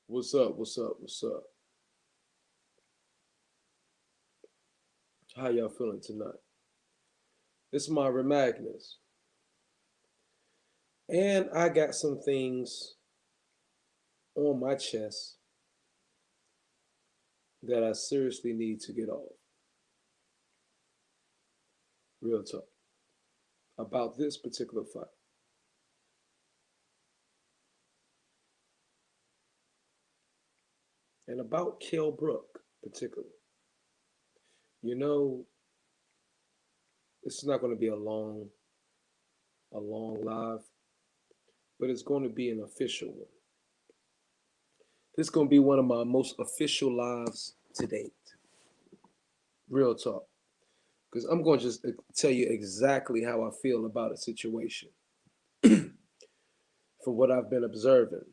What's up? What's up? What's up? How y'all feeling tonight? This is my Remagnus. And I got some things on my chest that I seriously need to get off. Real talk. About this particular fight. And about Kell Brook, particularly. You know, this is not going to be a long live, but it's going to be an official one. This is going to be one of my most official lives to date. Real talk. Because I'm going to just tell you exactly how I feel about a situation. From what I've been observing,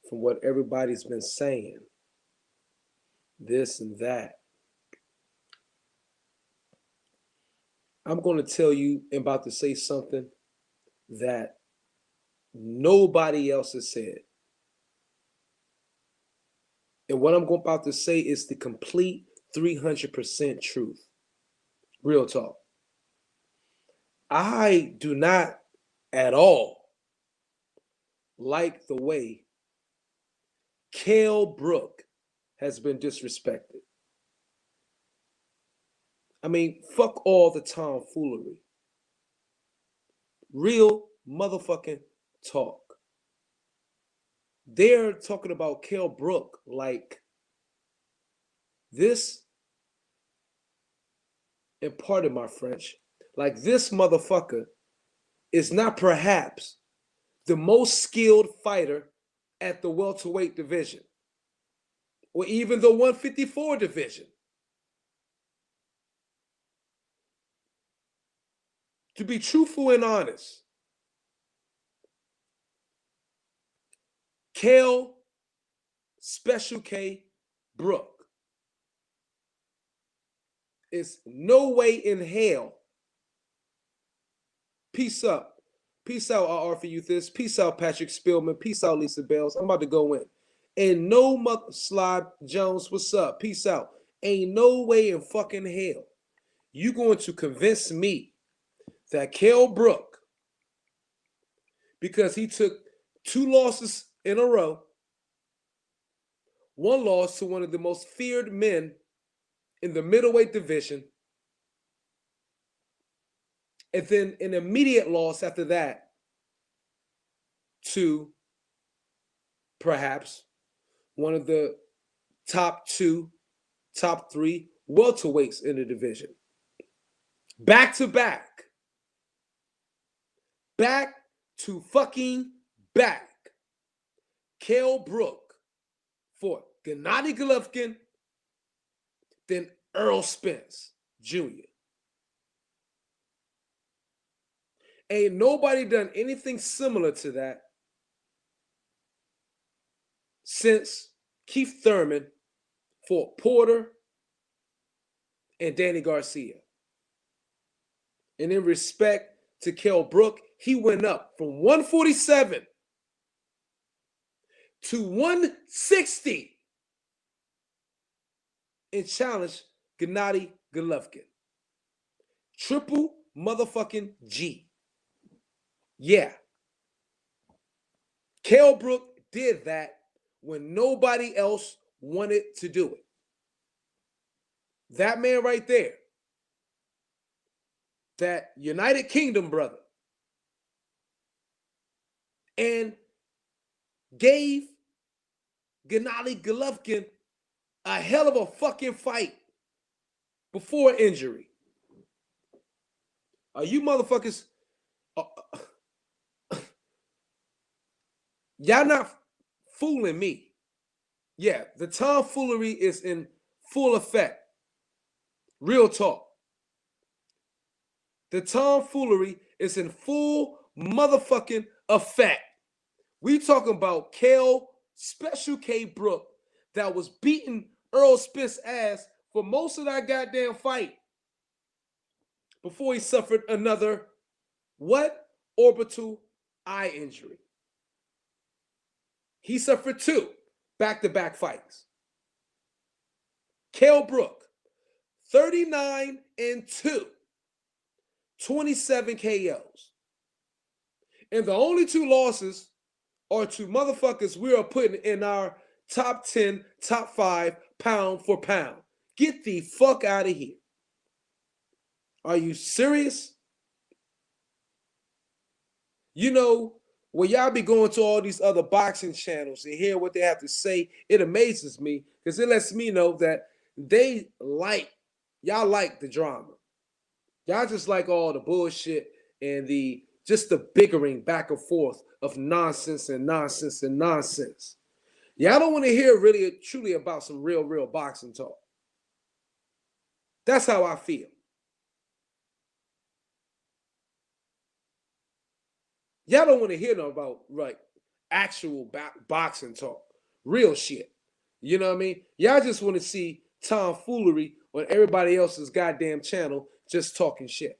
from what everybody's been saying, this and that. I'm going to tell you, I'm about to say something that nobody else has said. And what I'm about to say is the complete 300% truth. Real talk. I do not at all like the way Kell Brook has been disrespected. I mean, fuck all the tomfoolery. Real motherfucking talk. They're talking about Kell Brook like this, and pardon my French, like this motherfucker is not perhaps the most skilled fighter at the welterweight division or even the 154 division. To be truthful and honest, Kell Special K Brook is no way in hell. Peace up. Peace out, R. for Youthis. Peace out, Patrick Spillman. Peace out, Lisa Bells. I'm about to go in. And no mother Slide Jones, what's up? Peace out. Ain't no way in fucking hell you going to convince me that Kell Brook, because he took 2 losses in a row, 1 loss to one of the most feared men in the middleweight division, and then an immediate loss after that to perhaps one of the top 2, top 3 welterweights in the division. Back to back. Back to fucking back. Kell Brook for Gennady Golovkin, then Earl Spence Jr. Ain't nobody done anything similar to that since Keith Thurman fought Porter and Danny Garcia. And in respect to Kell Brook, he went up from 147 to 160 and challenged Gennady Golovkin. Triple motherfucking G. Yeah. Kell Brook did that when nobody else wanted to do it. That man right there, that United Kingdom brother, and gave Gennady Golovkin a hell of a fucking fight before injury. Are you motherfuckers... y'all not fooling me. Yeah, the tomfoolery is in full effect. Real talk. The tomfoolery is in full motherfucking effect. We talking about Kell Special K Brook that was beating Earl Spence ass for most of that goddamn fight before he suffered another what? Orbital eye injury. He suffered 2 back-to-back fights. Kell Brook, 39-2, 27 KOs. And the only 2 losses are to motherfuckers we are putting in our top 10, top 5, pound for pound. Get the fuck out of here. Are you serious? You know, when y'all be going to all these other boxing channels and hear what they have to say, it amazes me because it lets me know that y'all like the drama. Y'all just like all the bullshit and just the bickering back and forth of nonsense and nonsense and nonsense. Y'all don't want to hear really truly about some real boxing talk. That's how I feel. Y'all don't want to hear about actual boxing talk, real shit. You know what I mean? Y'all just want to see tomfoolery on everybody else's goddamn channel just talking shit.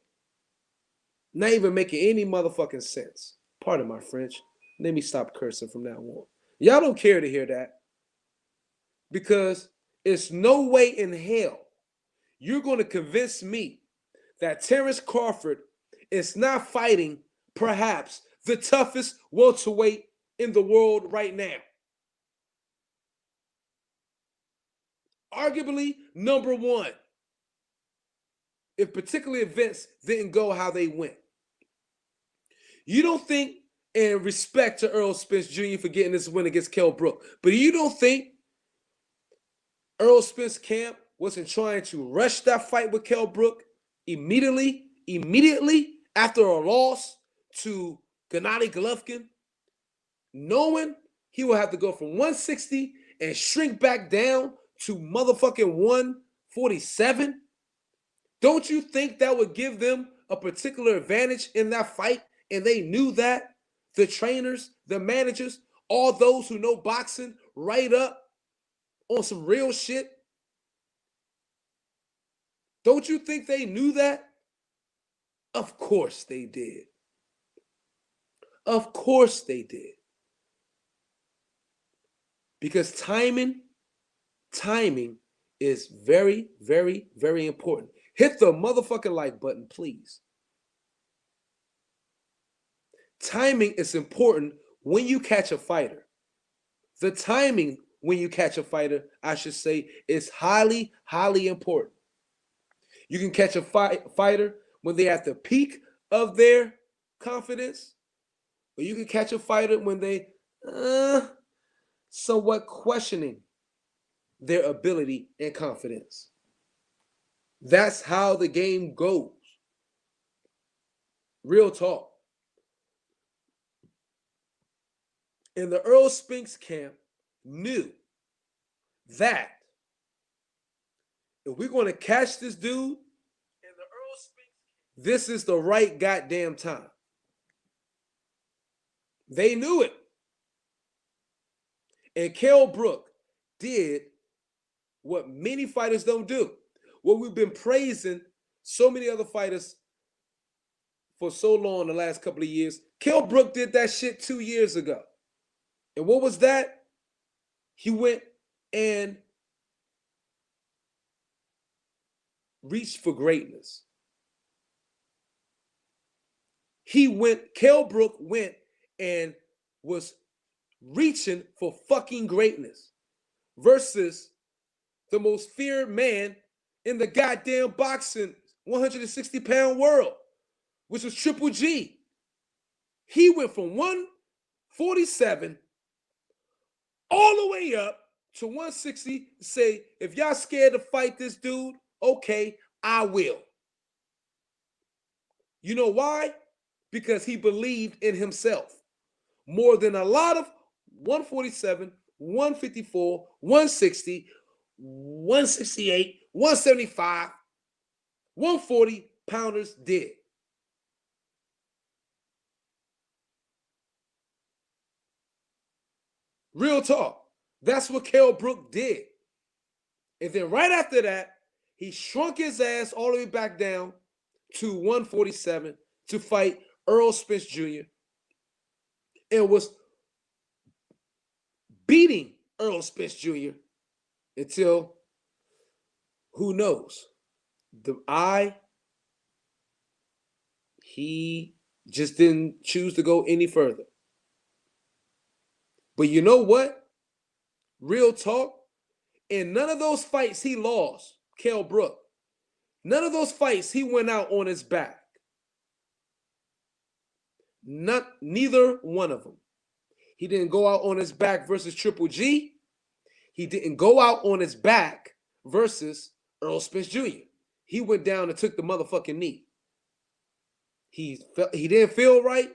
Not even making any motherfucking sense. Pardon my French. Let me stop cursing from now on. Y'all don't care to hear that. Because it's no way in hell you're going to convince me that Terrence Crawford is not fighting perhaps the toughest welterweight in the world right now. Arguably number 1. If particular events didn't go how they went. You don't think, in respect to Errol Spence Jr. for getting this win against Kell Brook, but you don't think Errol Spence camp wasn't trying to rush that fight with Kell Brook immediately after a loss to Gennady Golovkin, knowing he will have to go from 160 and shrink back down to motherfucking 147? Don't you think that would give them a particular advantage in that fight? And they knew that? The trainers, the managers, all those who know boxing right up on some real shit? Don't you think they knew that? Of course they did. Of course they did. Because timing is very, very, very important. Hit the motherfucking like button, please. Timing is important when you catch a fighter. The timing when you catch a fighter, I should say, is highly, highly important. You can catch a fighter when they're at the peak of their confidence, or you can catch a fighter when they somewhat questioning their ability and confidence. That's how the game goes. Real talk. And the Errol Spence camp knew that if we're going to catch this dude, this is the right goddamn time. They knew it. And Kell Brook did what many fighters don't do. What we've been praising so many other fighters for so long the last couple of years. Kell Brook did that shit 2 years ago. And what was that? He went and reached for greatness. Kell Brook went and was reaching for fucking greatness versus the most feared man in the goddamn boxing 160-pound world, which was Triple G. He went from 147 all the way up to 160 to say, if y'all scared to fight this dude, okay, I will. You know why? Because he believed in himself more than a lot of 147, 154, 160, 168, 175, 140 pounders did. Real talk. That's what Kell Brook did. And then right after that, he shrunk his ass all the way back down to 147 to fight Errol Spence Jr. and was beating Errol Spence Jr. until, who knows, he just didn't choose to go any further. But you know what? Real talk, in none of those fights he lost, Kell Brook, none of those fights he went out on his back. Neither one of them. He didn't go out on his back versus Triple G. He didn't go out on his back versus Errol Spence Jr. He went down and took the motherfucking knee. He didn't feel right.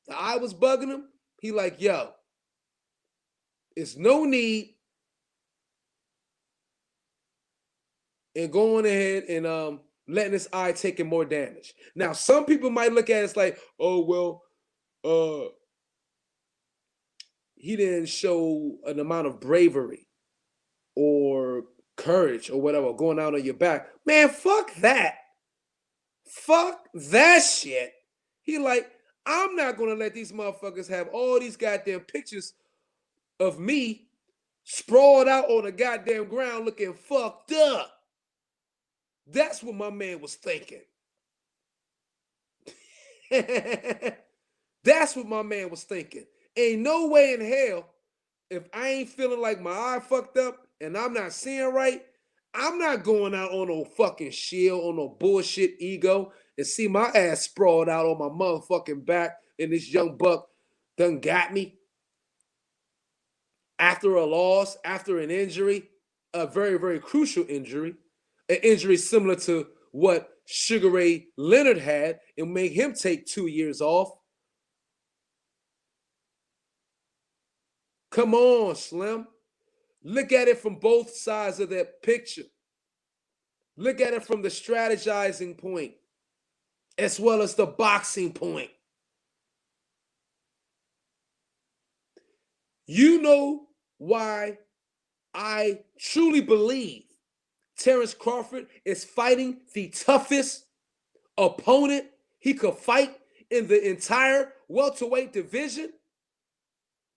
The eye was bugging him. He like, yo, it's no need in going ahead and letting his eye taking more damage. Now, some people might look at it as like, oh, well, he didn't show an amount of bravery or courage or whatever going out on your back. Man, fuck that. Fuck that shit. He like, I'm not going to let these motherfuckers have all these goddamn pictures of me sprawled out on the goddamn ground looking fucked up. That's what my man was thinking. That's what my man was thinking. Ain't no way in hell, if I ain't feeling like my eye fucked up and I'm not seeing right, I'm not going out on no fucking shield, on no bullshit ego, and see my ass sprawled out on my motherfucking back and this young buck done got me. After a loss, after an injury, a very, very crucial injury, an injury similar to what Sugar Ray Leonard had and made him take 2 years off. Come on, Slim. Look at it from both sides of that picture. Look at it from the strategizing point as well as the boxing point. You know why I truly believe Terrence Crawford is fighting the toughest opponent he could fight in the entire welterweight division?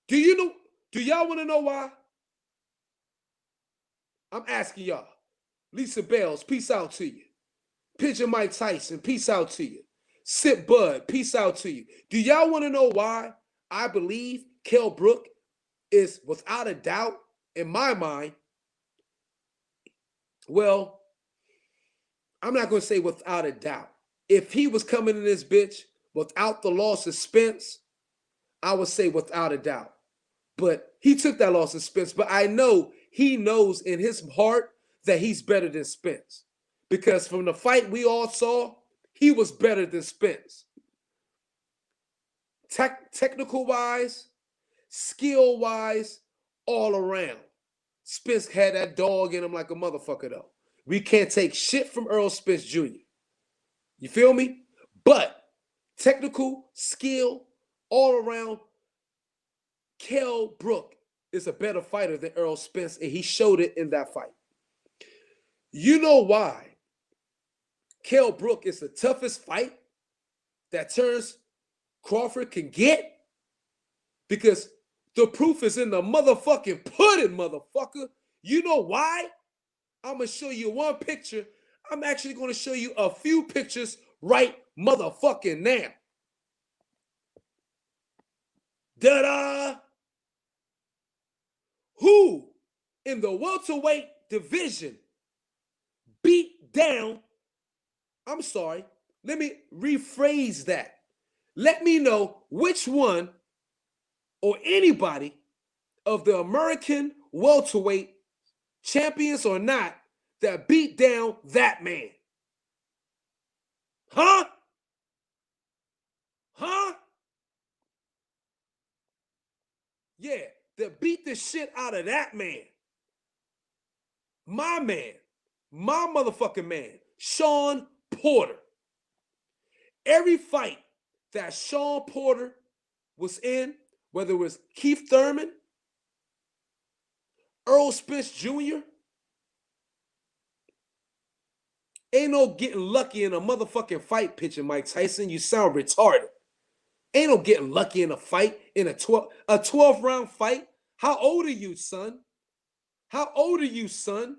Do y'all want to know why? I'm asking y'all. Lisa Bells, peace out to you. Pigeon Mike Tyson, peace out to you. Sip Bud, peace out to you. Do y'all want to know why I believe Kell Brook is, without a doubt, in my mind, well, I'm not going to say without a doubt. If he was coming in this bitch without the loss of Spence, I would say without a doubt. But he took that loss of Spence. But I know he knows in his heart that he's better than Spence. Because from the fight we all saw, he was better than Spence. Technical-wise, skill-wise, all around. Spence had that dog in him like a motherfucker, though. We can't take shit from Errol Spence Jr. You feel me? But technical, skill, all around, Kell Brook is a better fighter than Errol Spence, and he showed it in that fight. You know why Kell Brook is the toughest fight that Terrence Crawford can get? Because the proof is in the motherfucking pudding, motherfucker. You know why? I'm going to show you one picture. I'm actually going to show you a few pictures right motherfucking now. Da-da! Who in the welterweight division beat down, I'm sorry, let me rephrase that. Let me know which one or anybody of the American welterweight champions or not that beat down that man. Huh? Huh? Yeah, that beat the shit out of that man. My motherfucking man, Shawn Porter. Every fight that Shawn Porter was in, whether it was Keith Thurman, Errol Spence Jr., ain't no getting lucky in a motherfucking fight, pitching Mike Tyson. You sound retarded. Ain't no getting lucky in a fight, in a 12-round fight. How old are you, son? How old are you, son?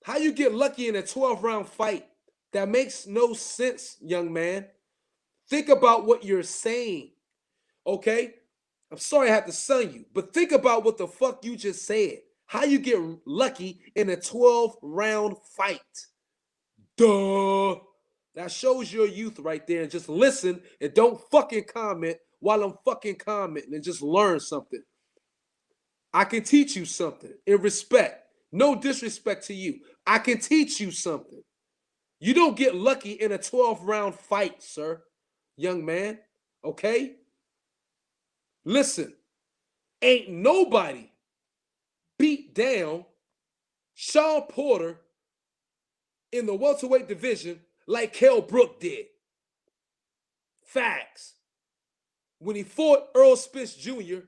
How you get lucky in a 12-round fight? That makes no sense, young man. Think about what you're saying, okay? I'm sorry I had to son you, but think about what the fuck you just said. How you get lucky in a 12-round fight? Duh. That shows your youth right there. And just listen and don't fucking comment while I'm fucking commenting, and just learn something. I can teach you something in respect. No disrespect to you. I can teach you something. You don't get lucky in a 12-round fight, sir, young man. Okay? Listen, ain't nobody beat down Sean Porter in the welterweight division like Kell Brook did. Facts. When he fought Earl Spence Jr.,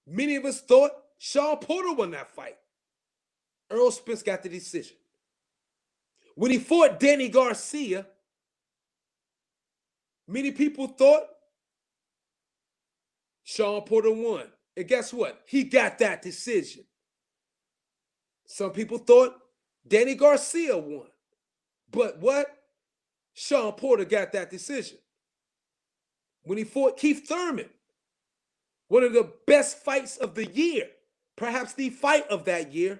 many of us thought Sean Porter won that fight. Earl Spence got the decision. When he fought Danny Garcia, many people thought Sean Porter won. And guess what? He got that decision. Some people thought Danny Garcia won. But what? Sean Porter got that decision. When he fought Keith Thurman, one of the best fights of the year, perhaps the fight of that year,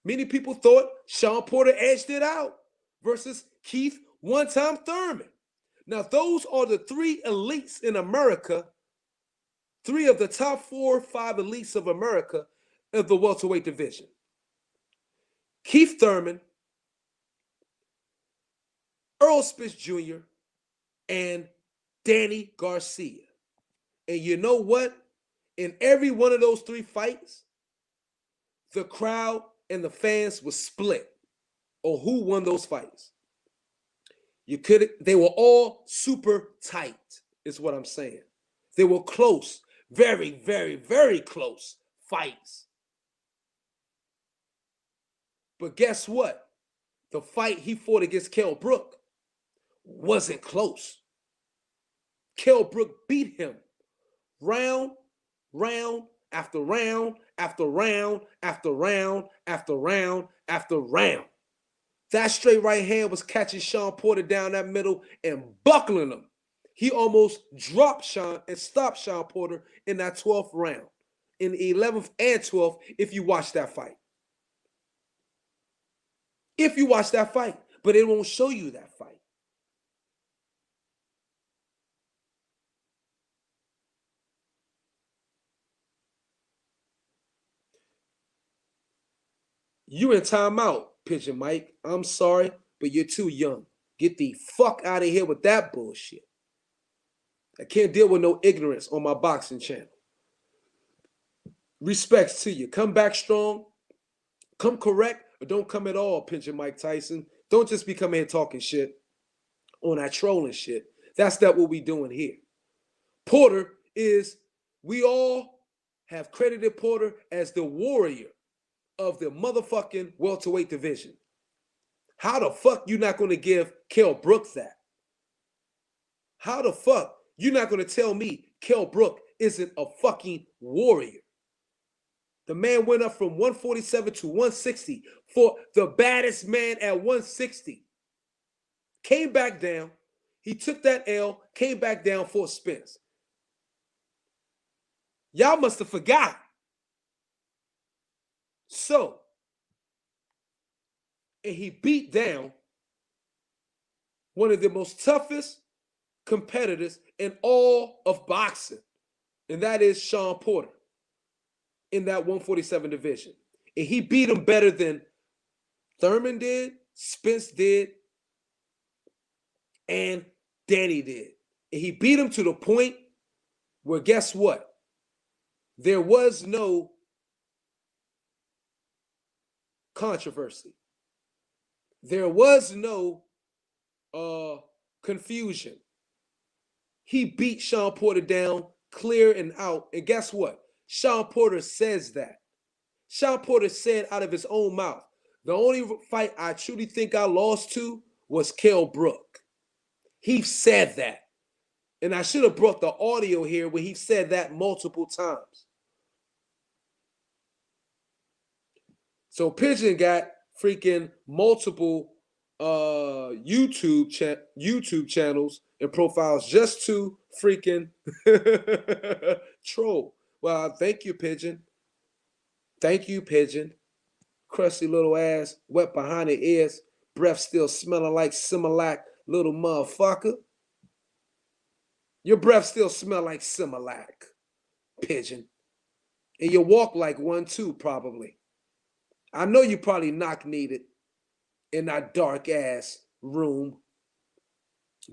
many people thought Sean Porter edged it out versus Keith one-time Thurman. Now, those are the three elites in America, three of the top 4 or 5 elites of America of the welterweight division. Keith Thurman, Earl Spence Jr., and Danny Garcia. And you know what? In every one of those 3 fights, the crowd and the fans were split on who won those fights. They were all super tight, is what I'm saying. They were close, very, very, very close fights. But guess what? The fight he fought against Kell Brook wasn't close. Kell Brook beat him round after round after round after round after round after round. That straight right hand was catching Sean Porter down that middle and buckling him. He almost dropped Sean and stopped Sean Porter in that 12th round, in the 11th and 12th, if you watch that fight. If you watch that fight, but it won't show you that fight. You in timeout, Pigeon Mike. I'm sorry, but you're too young. Get the fuck out of here with that bullshit. I can't deal with no ignorance on my boxing channel. Respects to you. Come back strong. Come correct, or don't come at all, Pigeon Mike Tyson. Don't just be coming here talking shit on that trolling shit. That's not what we doing here. Porter we all have credited Porter as the warrior of the motherfucking welterweight division. How the fuck you not going to give Kell Brook that? How the fuck you not going to tell me Kell Brook isn't a fucking warrior? The man went up from 147 to 160 for the baddest man at 160. Came back down. He took that L, came back down for Spence. Y'all must have forgot. So, and he beat down one of the most toughest competitors in all of boxing, and that is Sean Porter in that 147 division. And he beat him better than Thurman did, Spence did, and Danny did. And he beat him to the point where, guess what? There was no controversy. There was no confusion. He beat Sean Porter down clear and out. And guess what? Sean Porter says that. Sean Porter said out of his own mouth, the only fight I truly think I lost to was Kell Brook. He said that. And I should have brought the audio here where he said that multiple times. So Pigeon got freaking multiple YouTube channels and profiles just to freaking troll. Well, thank you, Pigeon. Thank you, Pigeon. Crusty little ass, wet behind the ears, breath still smelling like Similac, little motherfucker. Your breath still smell like Similac, Pigeon. And you walk like one too, probably. I know you probably knock needed in that dark ass room,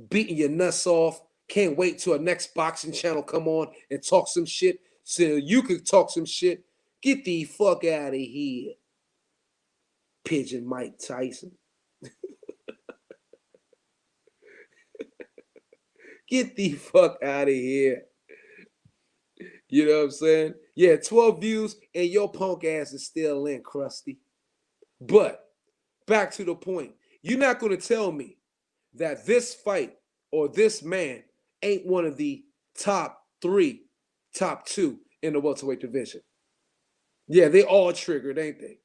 beating your nuts off. Can't wait till a next boxing channel come on and talk some shit so you could talk some shit. Get the fuck out of here, Pigeon Mike Tyson. Get the fuck out of here. You know what I'm saying? Yeah, 12 views and your punk ass is still in, Krusty. But back to the point. You're not going to tell me that this fight or this man ain't one of the top 3, top 2 in the welterweight division. Yeah, they all triggered, ain't they?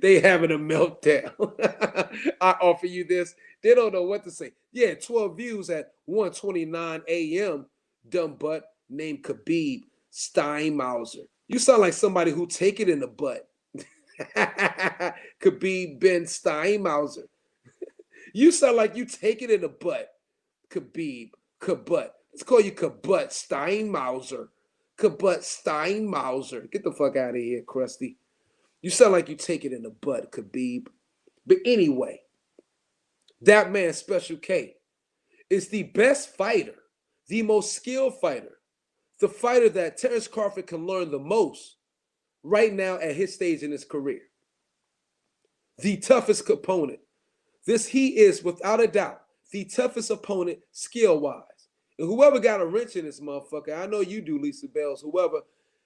They having a meltdown. I offer you this. They don't know what to say. Yeah, 12 views at 1:29 a.m. Dumb butt named Khabib Steinmauser. You sound like somebody who take it in the butt. Khabib Ben Steinmauser. You sound like you take it in the butt. Khabib. Kabut. Let's call you Kabut Steinmauser. Kabut Steinmauser. Get the fuck out of here, Krusty. You sound like you take it in the butt, Khabib. But anyway, that man, Special K, is the best fighter, the most skilled fighter, the fighter that Terrence Crawford can learn the most right now at his stage in his career. The toughest opponent. He is, without a doubt, the toughest opponent skill-wise. And whoever got a wrench in this motherfucker, I know you do, Lisa Bells, whoever,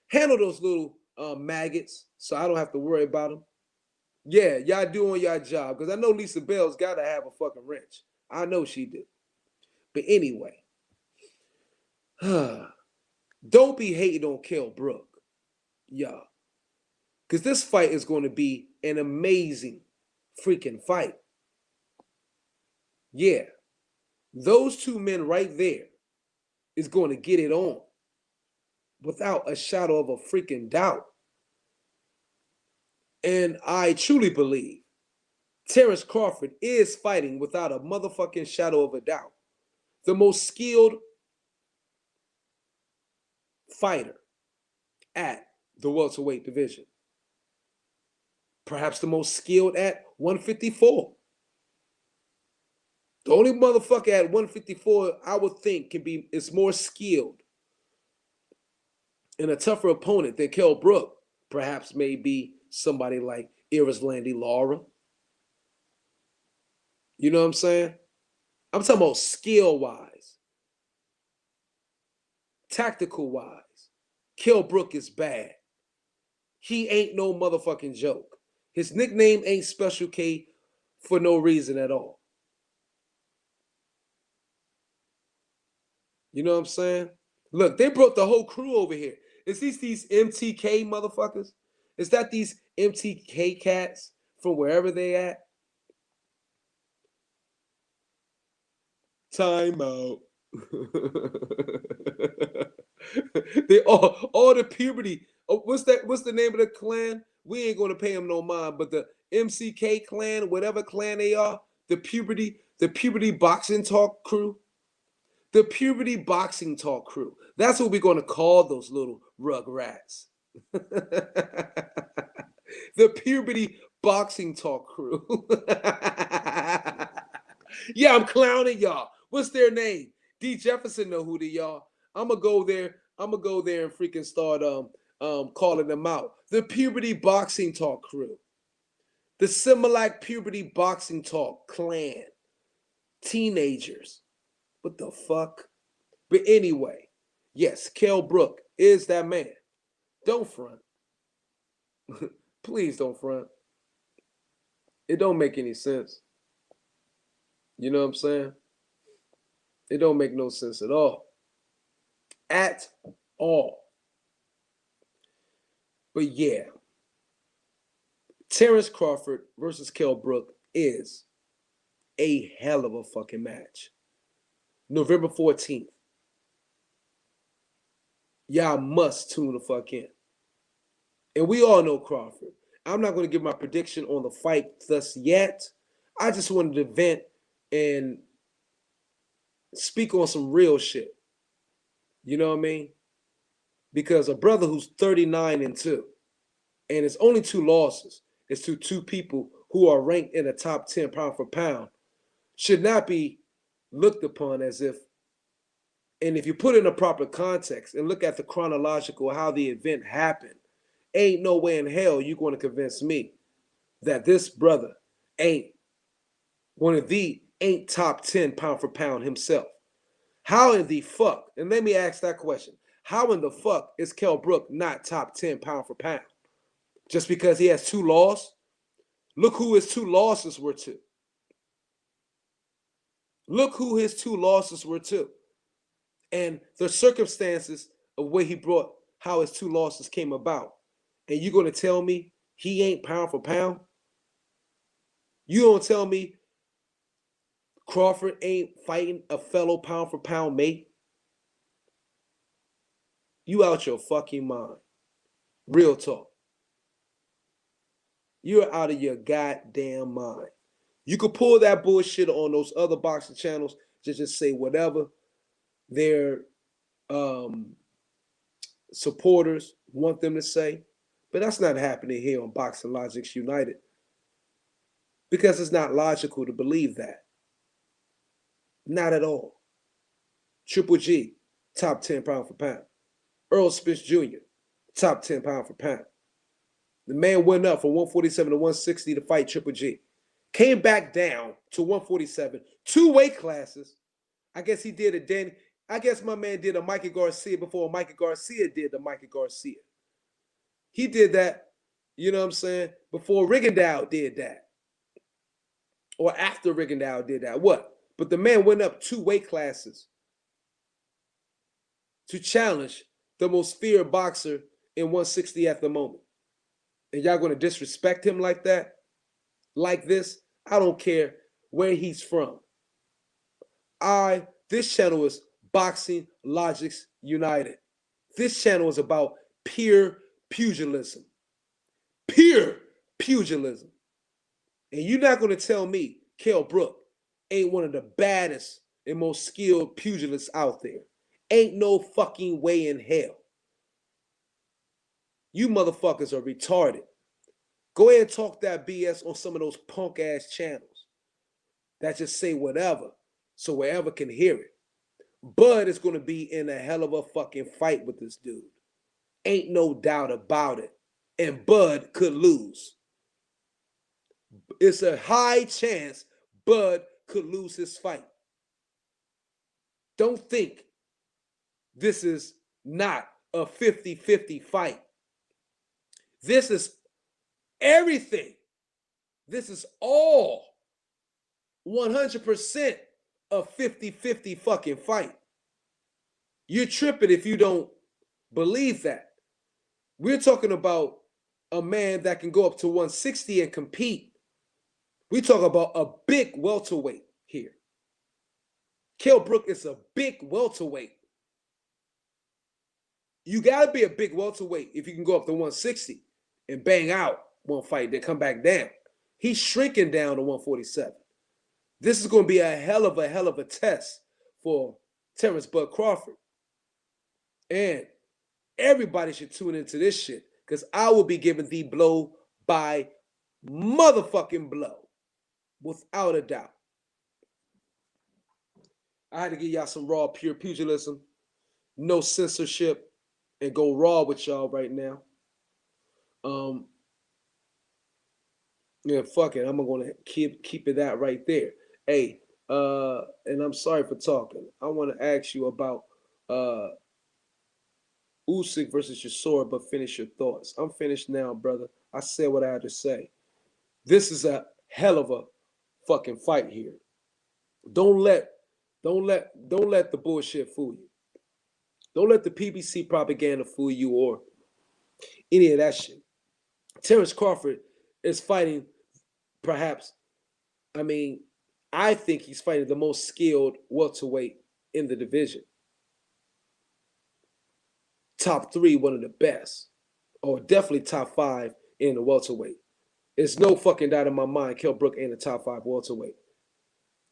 handle those little maggots so I don't have to worry about them. Yeah, y'all doing your job because I know Lisa Bell's got to have a fucking wrench. I know she did. But anyway, don't be hating on Kell Brook, y'all. Because this fight is going to be an amazing freaking fight. Yeah, those two men right there is going to get it on without a shadow of a freaking doubt. And I truly believe Terrence Crawford is fighting without a motherfucking shadow of a doubt. The most skilled fighter at the welterweight division. Perhaps the most skilled at 154. The only motherfucker at 154 I would think is more skilled and a tougher opponent than Kell Brook. Perhaps maybe somebody like Erislandy Lara. You know what I'm saying? I'm talking about skill-wise. Tactical-wise. Kell Brook is bad. He ain't no motherfucking joke. His nickname ain't Special K for no reason at all. You know what I'm saying? Look, they brought the whole crew over here. Is these MTK motherfuckers? Is that these MTK cats from wherever they at? Time out. They all the puberty. Oh, what's the name of the clan? We ain't gonna pay them no mind, but the MCK clan, whatever clan they are, the puberty boxing talk crew. The puberty boxing talk crew. That's what we're gonna call those little rug rats. The puberty boxing talk crew. Yeah, I'm clowning y'all. What's their name? D. Jefferson know who they are. I'm gonna go there and freaking start calling them out. The puberty boxing talk crew. The Similac puberty boxing talk clan. Teenagers. What the fuck? But anyway, yes, Kell Brook is that man. Don't front. Please don't front. It don't make any sense. You know what I'm saying? It don't make no sense at all. At all. But yeah, Terrence Crawford versus Kell Brook is a hell of a fucking match. November 14th. Y'all must tune the fuck in. And we all know Crawford. I'm not going to give my prediction on the fight thus yet. I just wanted to vent and speak on some real shit. You know what I mean? Because a brother who's 39-2, and it's only 2 losses, it's to 2 people who are ranked in the top 10 pound for pound, should not be looked upon as if, and if you put it in a proper context and look at the chronological how the event happened, ain't no way in hell you're going to convince me that this brother ain't top 10 pound for pound himself. How in the fuck, and let me ask that question, how in the fuck is Kell Brook not top 10 pound for pound? Just because he has 2 losses? Look who his 2 losses were to. Look who his 2 losses were to. And the circumstances of where he brought, how his 2 losses came about. And you're going to tell me he ain't pound for pound? You don't tell me Crawford ain't fighting a fellow pound for pound mate? You out your fucking mind. Real talk. You're out of your goddamn mind. You could pull that bullshit on those other boxing channels to just say whatever their supporters want them to say. But that's not happening here on Boxing Logics United. Because it's not logical to believe that. Not at all. Triple G, top 10 pound for pound. Earl Spence Jr., top 10 pound for pound. The man went up from 147 to 160 to fight Triple G. Came back down to 147, 2 weight classes. I guess he did it then. I guess my man did a Mikey Garcia before Mikey Garcia did the Mikey Garcia. He did that, you know what I'm saying, before Rigondeaux did that. Or after Rigondeaux did that. What? But the man went up 2 weight classes to challenge the most feared boxer in 160 at the moment. And y'all going to disrespect him like that? Like this? I don't care where he's from. This channel is Boxing Logics United. This channel is about pure pugilism. Pure pugilism. And you're not going to tell me Kell Brook ain't one of the baddest and most skilled pugilists out there. Ain't no fucking way in hell. You motherfuckers are retarded. Go ahead and talk that BS on some of those punk ass channels that just say whatever so wherever can hear it. Bud is going to be in a hell of a fucking fight with this dude. Ain't no doubt about it. And Bud could lose. It's a high chance Bud could lose his fight. Don't think this is not a 50-50 fight. This is everything. This is all 100% a 50-50 fucking fight. You're tripping if you don't believe that. We're talking about a man that can go up to 160 and compete. We talk about a big welterweight here. Kell Brook is a big welterweight. You got to be a big welterweight if you can go up to 160 and bang out one fight, then come back down. He's shrinking down to 147. This is going to be a hell of a test for Terrence Bud Crawford. And everybody should tune into this shit because I will be giving the blow by motherfucking blow. Without a doubt. I had to give y'all some raw, pure pugilism. No censorship. And go raw with y'all right now. Yeah, fuck it. I'm going to keep it that right there. Hey, and I'm sorry for talking. I want to ask you about Usyk versus Chisora, but finish your thoughts. I'm finished now, brother. I said what I had to say. This is a hell of a fucking fight here. Don't let the bullshit fool you. Don't let the PBC propaganda fool you or any of that shit. Terrence Crawford is fighting perhaps, I mean, I think he's fighting the most skilled welterweight in the division. Top 3, one of the best, or definitely top 5 in the welterweight. It's no fucking doubt in my mind Kell Brook ain't a top 5 welterweight.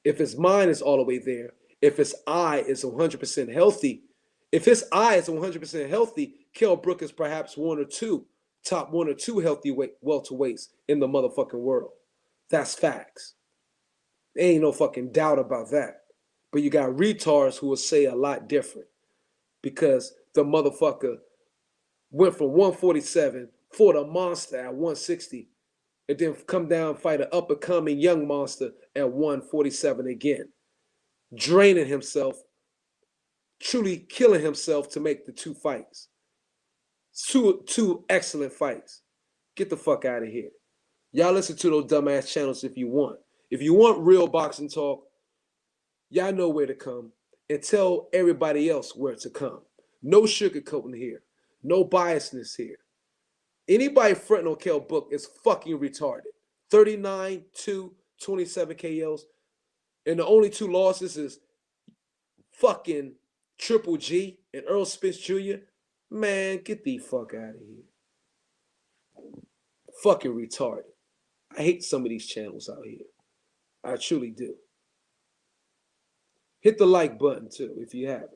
If his mind is all the way there, if his eye is 100% healthy, if his eye is 100% healthy, Kell Brook is perhaps top 1 or 2 healthy welterweights in the motherfucking world. That's facts. There ain't no fucking doubt about that. But you got retards who will say a lot different because the motherfucker went from 147, fought a monster at 160, and then come down and fight an up-and-coming young monster at 147 again, draining himself, truly killing himself to make the 2 fights. Two excellent fights. Get the fuck out of here. Y'all listen to those dumbass channels if you want. If you want real boxing talk, y'all know where to come, and tell everybody else where to come. No sugarcoating here. No biasness here. Anybody fronting on Kell Brook is fucking retarded. 39-2, 27 KOs. And the only 2 losses is fucking Triple G and Earl Spence Jr. Man, get the fuck out of here. Fucking retarded. I hate some of these channels out here. I truly do. Hit the like button too if you haven't.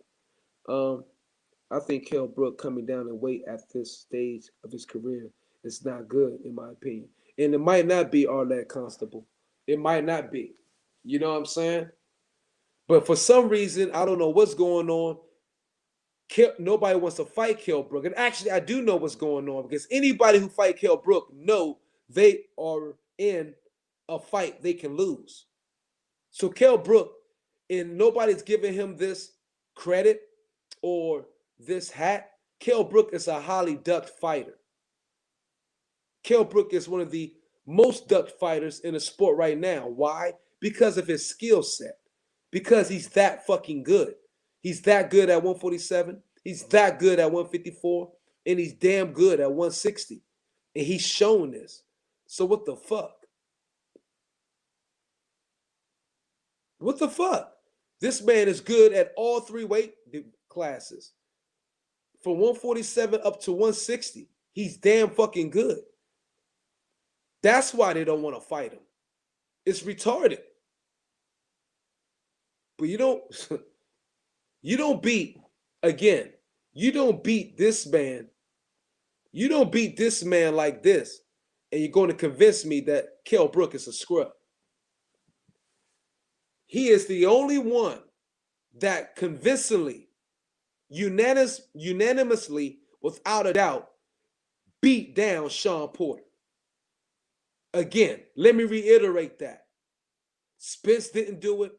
I think Kell Brook coming down in weight at this stage of his career is not good, in my opinion. And it might not be Arlette Constable. It might not be. You know what I'm saying? But for some reason, I don't know what's going on. Nobody wants to fight Kell Brook. And actually, I do know what's going on because anybody who fight Kell Brook know they are in a fight they can lose. So Kell Brook, and nobody's giving him this credit or this hat. Kell Brook is a highly ducked fighter. Kell Brook is one of the most ducked fighters in the sport right now. Why? Because of his skill set. Because he's that fucking good. He's that good at 147. He's that good at 154. And he's damn good at 160. And he's shown this. So what the fuck? What the fuck? This man is good at all 3 weight classes. From 147 up to 160. He's damn fucking good. That's why they don't want to fight him. It's retarded. But you don't beat, again, you don't beat this man. You don't beat this man like this, and you're going to convince me that Kell Brook is a scrub. He is the only one that convincingly, unanimously, without a doubt, beat down Sean Porter. Again, let me reiterate that. Spence didn't do it.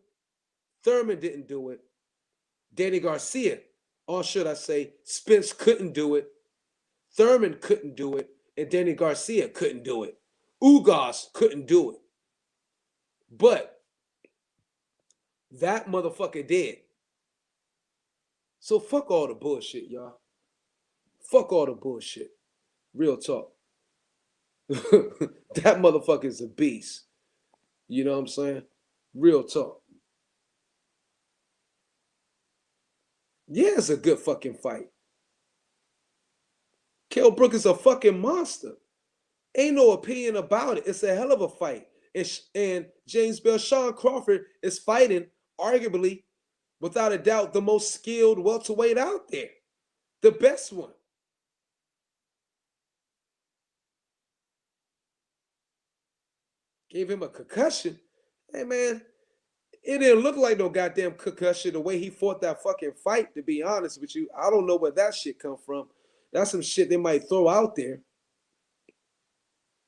Thurman didn't do it. Danny Garcia, or should I say, Spence couldn't do it. Thurman couldn't do it. And Danny Garcia couldn't do it. Ugas couldn't do it. But that motherfucker did. So fuck all the bullshit, y'all. Fuck all the bullshit. Real talk. That motherfucker is a beast. You know what I'm saying? Real talk. Yeah, it's a good fucking fight. Kell Brook is a fucking monster. Ain't no opinion about it. It's a hell of a fight. And James Bell, Sean Crawford is fighting, arguably, without a doubt, the most skilled welterweight out there. The best one. Gave him a concussion. Hey, man, it didn't look like no goddamn concussion the way he fought that fucking fight, to be honest with you. I don't know where that shit come from. That's some shit they might throw out there.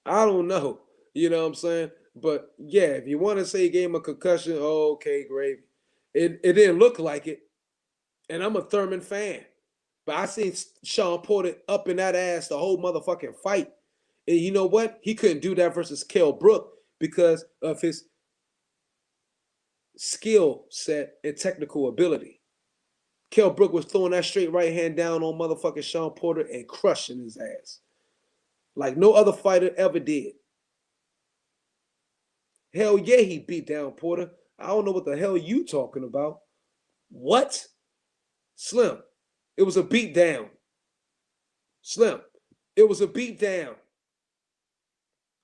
I don't know. You know what I'm saying? But, yeah, if you want to say he gave him a concussion, oh, okay, gravy. It didn't look like it. And I'm a Thurman fan. But I seen Sean Porter up in that ass the whole motherfucking fight. And you know what? He couldn't do that versus Kell Brook because of his skill set and technical ability. Kell Brook was throwing that straight right hand down on motherfucking Sean Porter and crushing his ass like no other fighter ever did. Hell yeah, he beat down Porter. I don't know what the hell you talking about. What? Slim. It was a beat down. Slim. It was a beat down.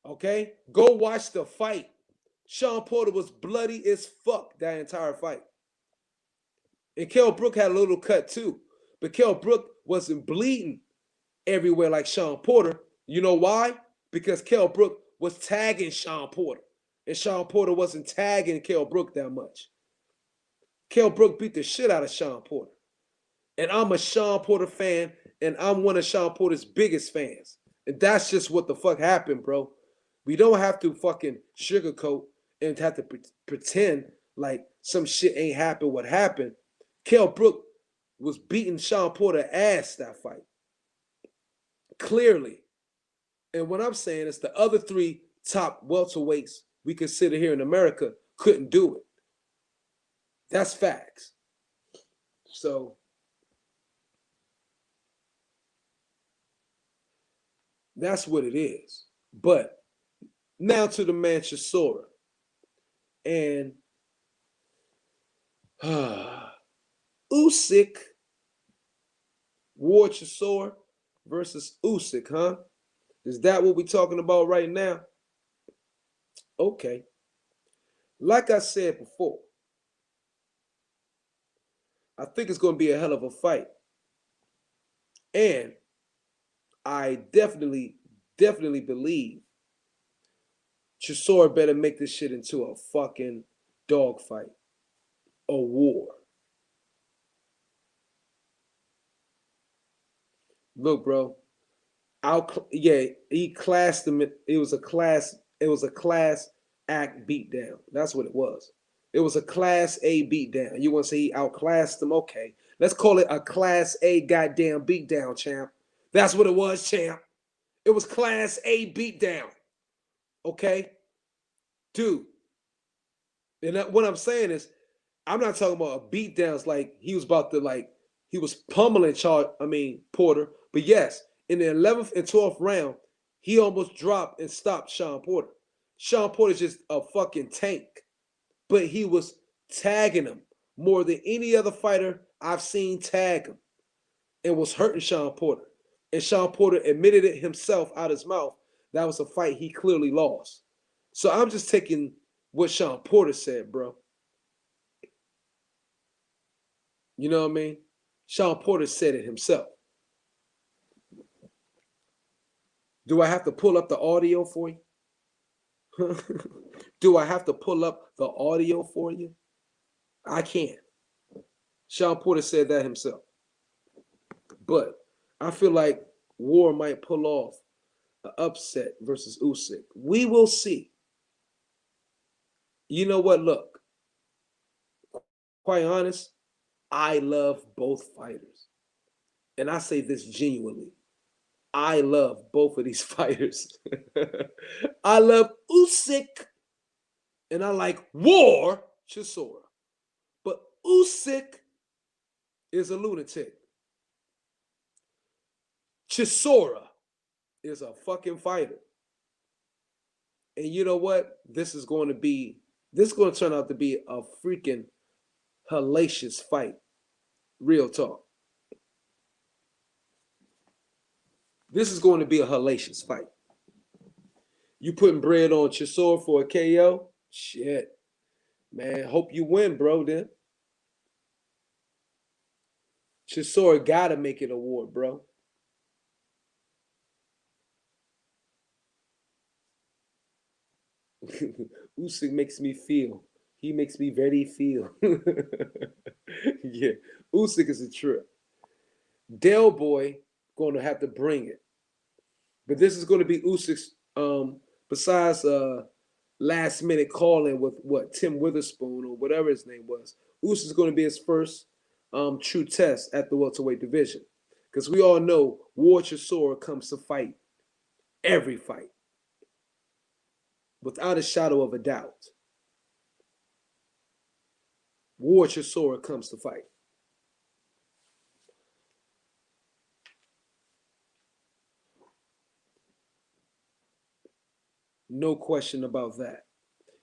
Okay? Go watch the fight. Sean Porter was bloody as fuck that entire fight. And Kell Brook had a little cut too. But Kell Brook wasn't bleeding everywhere like Sean Porter. You know why? Because Kell Brook was tagging Sean Porter. And Sean Porter wasn't tagging Kell Brook that much. Kell Brook beat the shit out of Sean Porter. And I'm a Sean Porter fan, and I'm one of Sean Porter's biggest fans. And that's just what the fuck happened, bro. We don't have to fucking sugarcoat and have to pretend like some shit ain't happened what happened. Kell Brook was beating Sean Porter ass that fight. Clearly. And what I'm saying is the other three top welterweights we consider here in America couldn't do it. That's facts. So that's what it is. But now to the man Chisora. And Usyk, War Chisora versus Usyk, huh? Is that what we're talking about right now? Okay. Like I said before, I think it's going to be a hell of a fight. And I definitely believe Chisora better make this shit into a fucking dogfight. A war. Look, bro. He classed him. It was a class act beatdown. That's what it was. It was a class A beatdown. You want to say he outclassed him? Okay. Let's call it a class A goddamn beatdown, champ. That's what it was, champ. It was class A beatdown. Okay? Dude. And what I'm saying is, I'm not talking about a beatdowns like he was about to he was pummeling Porter. But yes, in the 11th and 12th round, he almost dropped and stopped Sean Porter. Sean Porter's just a fucking tank. But he was tagging him more than any other fighter I've seen tag him. And was hurting Sean Porter. And Sean Porter admitted it himself out his mouth. That was a fight he clearly lost. So I'm just taking what Sean Porter said, bro. You know what I mean? Sean Porter said it himself. Do I have to pull up the audio for you? Do I have to pull up the audio for you? I can't. Sean Porter said that himself. But I feel like War might pull off an upset versus Usyk. We will see. You know what? Look, quite honest, I love both fighters. And I say this genuinely. I love both of these fighters. I love Usyk and I like War Chisora. But Usyk is a lunatic. Chisora is a fucking fighter. And you know what? This is going to turn out to be a freaking hellacious fight. Real talk. This is going to be a hellacious fight. You putting bread on Chisora for a KO? Shit. Man, hope you win, bro, then. Chisora gotta make it a war, bro. Usyk makes me feel. He makes me very feel. Yeah. Usyk is a trip. Del Boy going to have to bring it. But this is going to be Usyk's, besides last minute calling with Tim Witherspoon or whatever his name was. Usyk's going to be his first true test at the welterweight division. Because we all know War Chisora comes to fight every fight. Without a shadow of a doubt. War Chisora comes to fight. No question about that.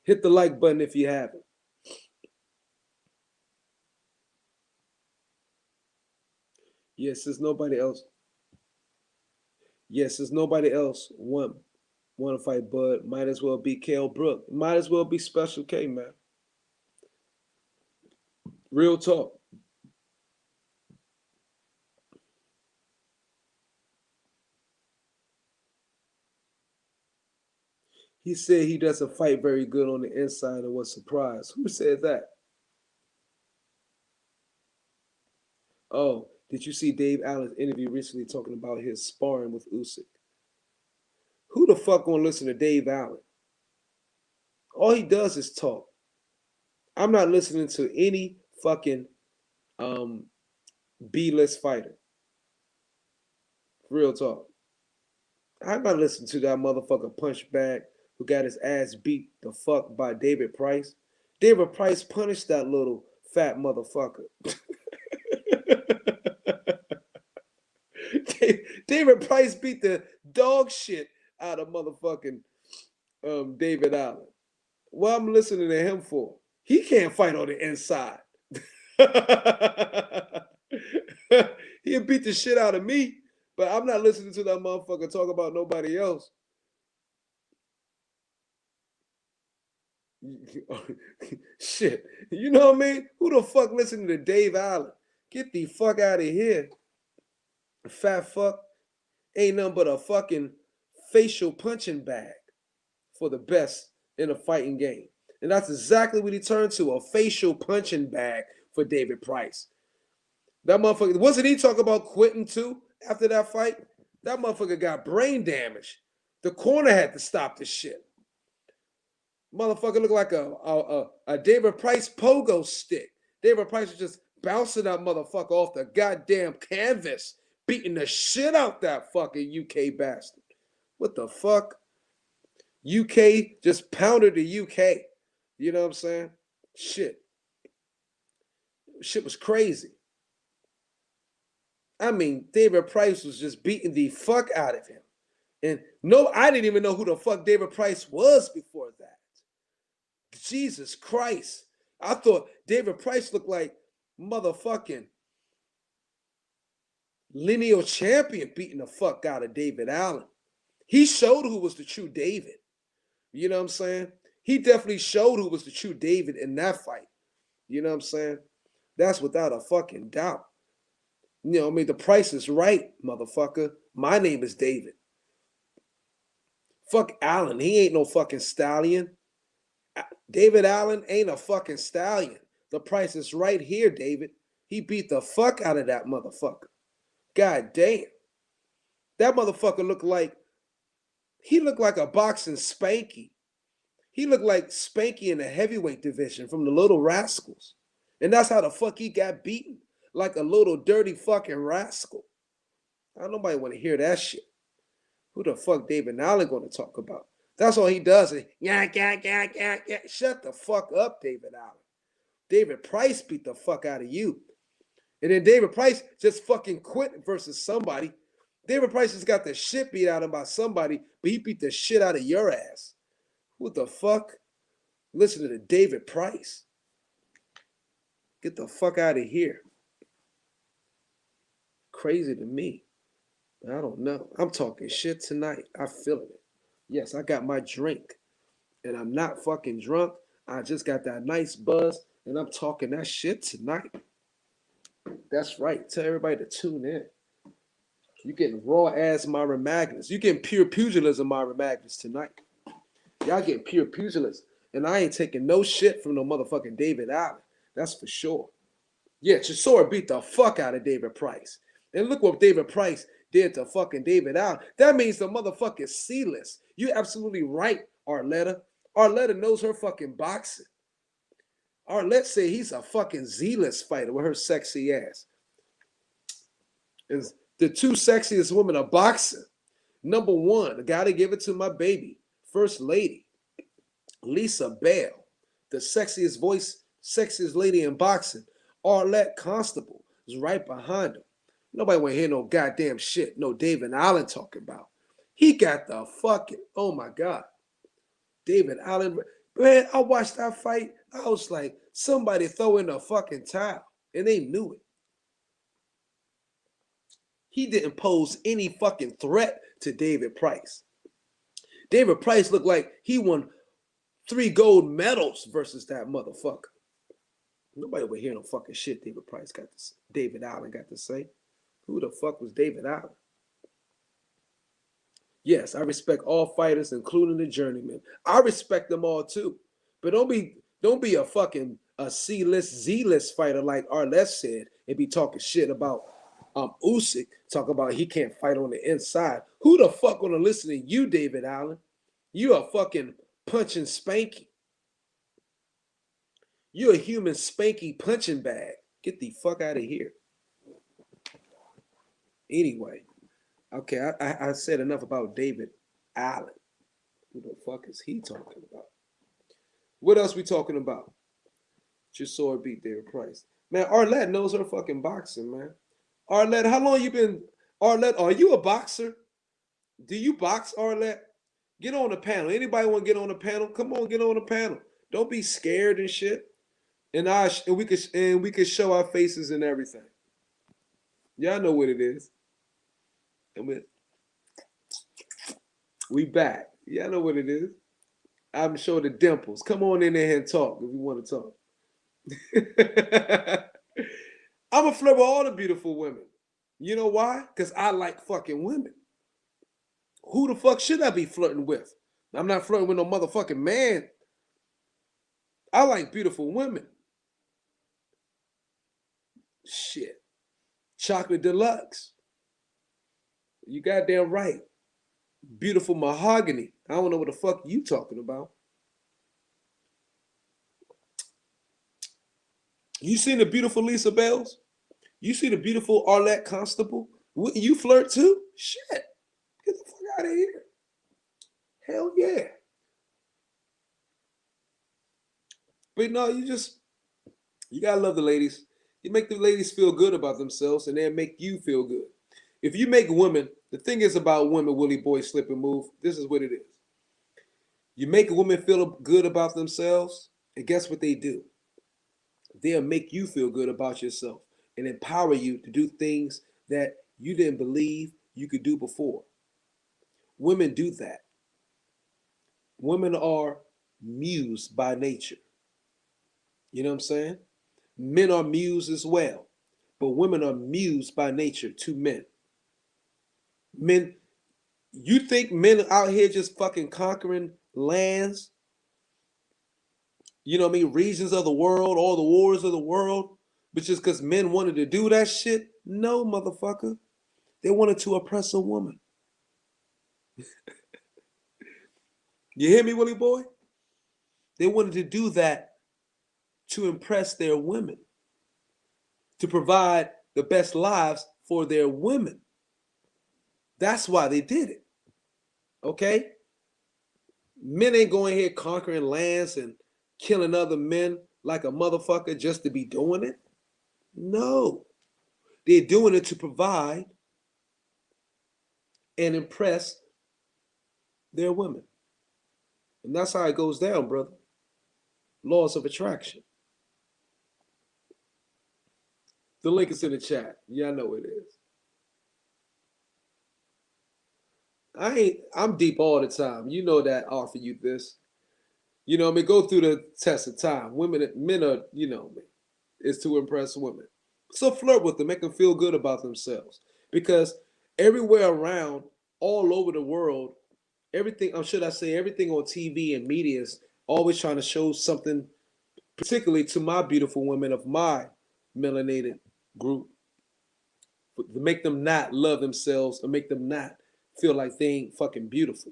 Hit the like button if you haven't. Yes, there's nobody else. Yes, there's nobody else want to fight Bud. Might as well be Kell Brook. Might as well be Special K, man. Real talk. He said he doesn't fight very good on the inside and was surprised. Who said that? Oh, did you see Dave Allen's interview recently talking about his sparring with Usyk? Who the fuck gonna listen to Dave Allen? All he does is talk. I'm not listening to any fucking B-list fighter. Real talk. I'm not listening to that motherfucker punchbag who got his ass beat the fuck by David Price. David Price punished that little fat motherfucker. David Price beat the dog shit out of motherfucking David Allen. What I'm listening to him for? He can't fight on the inside. He'll beat the shit out of me, but I'm not listening to that motherfucker talk about nobody else. Shit. You know what I mean? Who the fuck listening to Dave Allen? Get the fuck out of here. Fat fuck. Ain't nothing but a fucking facial punching bag for the best in a fighting game. And that's exactly what he turned to, a facial punching bag for David Price. That motherfucker, wasn't he talking about quitting too after that fight? That motherfucker got brain damage. The corner had to stop this shit. Motherfucker looked like a David Price pogo stick. David Price was just bouncing that motherfucker off the goddamn canvas, beating the shit out that fucking UK bastard. What the fuck? UK just pounded the UK. You know what I'm saying? Shit was crazy. I mean, David Price was just beating the fuck out of him. And no, I didn't even know who the fuck David Price was before that. Jesus Christ. I thought David Price looked like motherfucking lineal champion beating the fuck out of David Allen. He showed who was the true David. You know what I'm saying? He definitely showed who was the true David in that fight. You know what I'm saying? That's without a fucking doubt. You know, I mean, the price is right, motherfucker. My name is David. Fuck Allen. He ain't no fucking stallion. David Allen ain't a fucking stallion. The price is right here, David. He beat the fuck out of that motherfucker. God damn. That motherfucker looked like a boxing Spanky. He looked like Spanky in the heavyweight division from the Little Rascals. And that's how the fuck he got beaten. Like a little dirty fucking rascal. I don't nobody want to hear that shit. Who the fuck David Allen going to talk about? That's all he does. Is, yeah. Shut the fuck up, David Allen. David Price beat the fuck out of you. And then David Price just fucking quit versus somebody. David Price just got the shit beat out of him by somebody, but he beat the shit out of your ass. Who the fuck? Listen to David Price. Get the fuck out of here. Crazy to me. I don't know. I'm talking shit tonight. I'm feeling it. Yes, I got my drink. And I'm not fucking drunk. I just got that nice buzz. And I'm talking that shit tonight. That's right. Tell everybody to tune in. You getting raw ass Myra Magnus. You getting pure pugilism Myra Magnus tonight. Y'all getting pure pugilism. And I ain't taking no shit from no motherfucking David Allen. That's for sure. Yeah, Chisora beat the fuck out of David Price. And look what David Price did to fucking David Allen. That means the motherfucking C-list. You're absolutely right, Arletta. Arletta knows her fucking boxing. Arlette say he's a fucking Z-list fighter with her sexy ass. And the two sexiest women are boxing. Number one, I gotta give it to my baby, First Lady, Lisa Bell, the sexiest voice, sexiest lady in boxing. Arlette Constable is right behind him. Nobody want to hear no goddamn shit. No David Allen talking about. He got the fucking, oh my God. David Allen. Man, I watched that fight. I was like, somebody throw in a fucking towel. And they knew it. He didn't pose any fucking threat to David Price. David Price looked like he won 3 gold medals versus that motherfucker. Nobody would hear no fucking shit David Allen got to say. Who the fuck was David Allen? Yes, I respect all fighters, including the journeyman. I respect them all too. But don't be a fucking a C-list, Z-list fighter like Arlette said and be talking shit about Usyk, talk about he can't fight on the inside. Who the fuck gonna listen to you, David Allen? You a fucking punching spanky. You a human spanky punching bag. Get the fuck out of here. Anyway, okay, I said enough about David Allen. Who the fuck is he talking about? What else we talking about? Just saw her beat David Price. Man, Arlette knows her fucking boxing, man. Arlette, how long you been? Arlette, are you a boxer? Do you box, Arlette? Get on the panel. Anybody want to get on the panel? Come on, get on the panel. Don't be scared and shit. And we could show our faces and everything. Y'all know what it is. And we back. Y'all know what it is. I'm showing the dimples. Come on in there and talk if you want to talk. I'm a flirt with all the beautiful women. You know why? Because I like fucking women. Who the fuck should I be flirting with? I'm not flirting with no motherfucking man. I like beautiful women. Shit. Chocolate Deluxe. You goddamn right. Beautiful mahogany. I don't know what the fuck you talking about. You seen the beautiful Lisa Bells? You see the beautiful Arlette Constable? Wouldn't you flirt too? Shit. Get the fuck out of here. Hell yeah. But no, you gotta love the ladies. You make the ladies feel good about themselves and they'll make you feel good. If you make women, the thing is about women, Willie Boy, slip and move, this is what it is. You make a woman feel good about themselves, and guess what they do? They'll make you feel good about yourself and empower you to do things that you didn't believe you could do before. Women do that. Women are mused by nature. You know what I'm saying? Men are mused as well, but women are mused by nature to men. Men, you think men out here just fucking conquering lands? You know what I mean? Regions of the world, all the wars of the world, but just because men wanted to do that shit? No, motherfucker. They wanted to oppress a woman. You hear me, Willie Boy? They wanted to do that to impress their women, to provide the best lives for their women. That's why they did it. Okay? Men ain't going here conquering lands and killing other men like a motherfucker just to be doing it. No. They're doing it to provide and impress their women. And that's how it goes down, brother. Laws of attraction. The link is in the chat. Y'all know it is. I'm deep all the time. You know that I offer you this. You know, I mean, go through the test of time. Men are, you know, is to impress women. So flirt with them, make them feel good about themselves. Because everywhere around, all over the world, everything on TV and media is always trying to show something, particularly to my beautiful women of my melanated group, to make them not love themselves or make them not feel like they ain't fucking beautiful.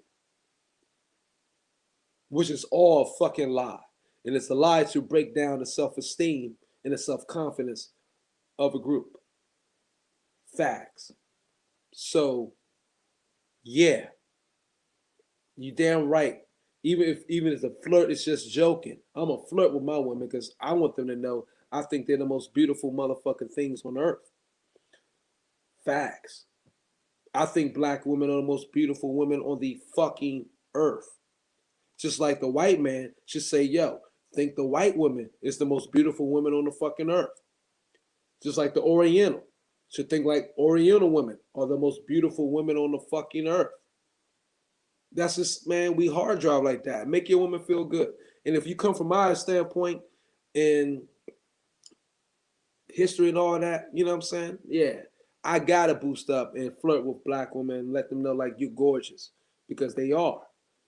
Which is all a fucking lie. And it's a lie to break down the self-esteem and the self-confidence of a group. Facts. So, yeah. You damn right. Even if the flirt is just joking, I'm a flirt with my women because I want them to know I think they're the most beautiful motherfucking things on earth. Facts. I think black women are the most beautiful women on the fucking earth. Just like the white man should say, yo, think the white woman is the most beautiful woman on the fucking earth. Just like the Oriental should think like Oriental women are the most beautiful women on the fucking earth. That's just, man, we hard drive like that. Make your woman feel good. And if you come from my standpoint in history and all that, you know what I'm saying? Yeah, I gotta boost up and flirt with black women and let them know like you're gorgeous, because they are.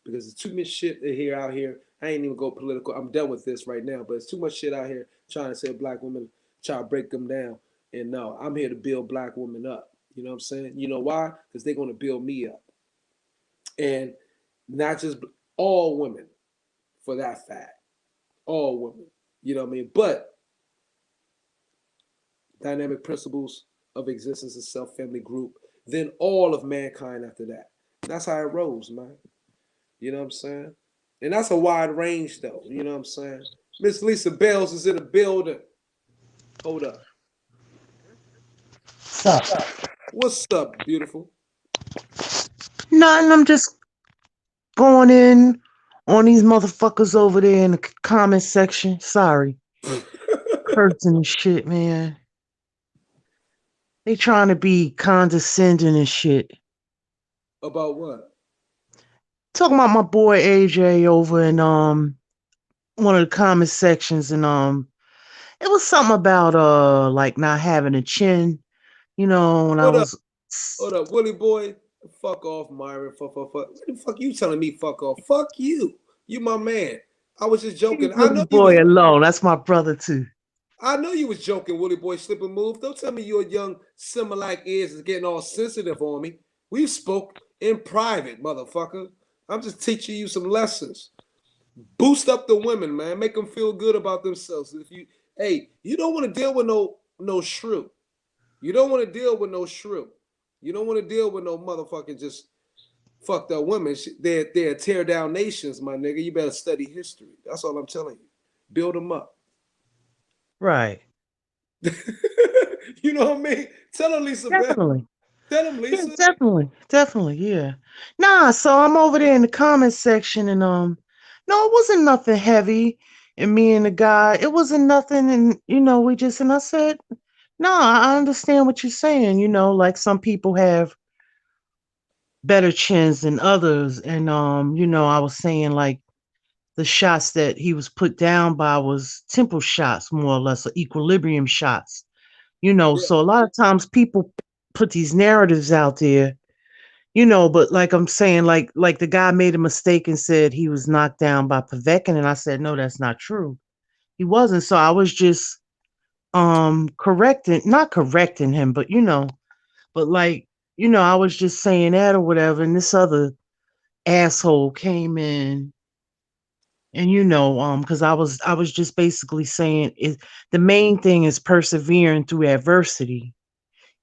Because there's too much shit here out here. I ain't even go political. I'm done with this right now. But it's too much shit out here trying to say black women, try to break them down. And no, I'm here to build black women up. You know what I'm saying? You know why? Because they're gonna build me up. And not just all women, for that fact. All women. You know what I mean? But dynamic principles of existence of self-family group, then all of mankind after that. That's how it rolls, man. You know what I'm saying? And that's a wide range, though. You know what I'm saying? Miss Lisa Bells is in the building. Hold up. What's up? What's up, beautiful? Nothing. I'm just going in on these motherfuckers over there in the comment section. Sorry. Cursing and shit, man. They trying to be condescending and shit. About what? Talking about my boy AJ over in one of the comment sections, and it was something about like not having a chin, you know, when I Hold up. was Hold up. Willie boy. Fuck off, Myron. Fuck. What the fuck you telling me fuck off? Fuck you. You my man. I was just leave joking. I Willie know you was boy alone. That's my brother too. I know you was joking, Willie boy, slip and move. Don't tell me your young Similac ears is getting all sensitive on me. We spoke in private, motherfucker. I'm just teaching you some lessons. Boost up the women, man. Make them feel good about themselves. If you, hey, you don't want to deal with no shrew. You don't want to deal with no shrew. You don't want to deal with no motherfucking just fucked up women. They're tear down nations, my nigga. You better study history. That's all I'm telling you. Build them up. Right. You know what I mean? Tell her, Lisa Bell. Definitely. Tell him, Yeah, Lisa. definitely. Definitely, yeah. Nah, so I'm over there in the comment section, and no, it wasn't nothing heavy. And me and the guy, it wasn't nothing, and we just, and I said, no, I understand what you're saying, like some people have better chins than others. And I was saying like the shots that he was put down by was temple shots, more or less, or equilibrium shots. Yeah. So a lot of times people put these narratives out there, but like I'm saying, like the guy made a mistake and said he was knocked down by Povetkin, and I said no, that's not true. He wasn't. So I was just correcting, not correcting him, but but like I was just saying that or whatever, and this other asshole came in, and because I was just basically saying the main thing is persevering through adversity.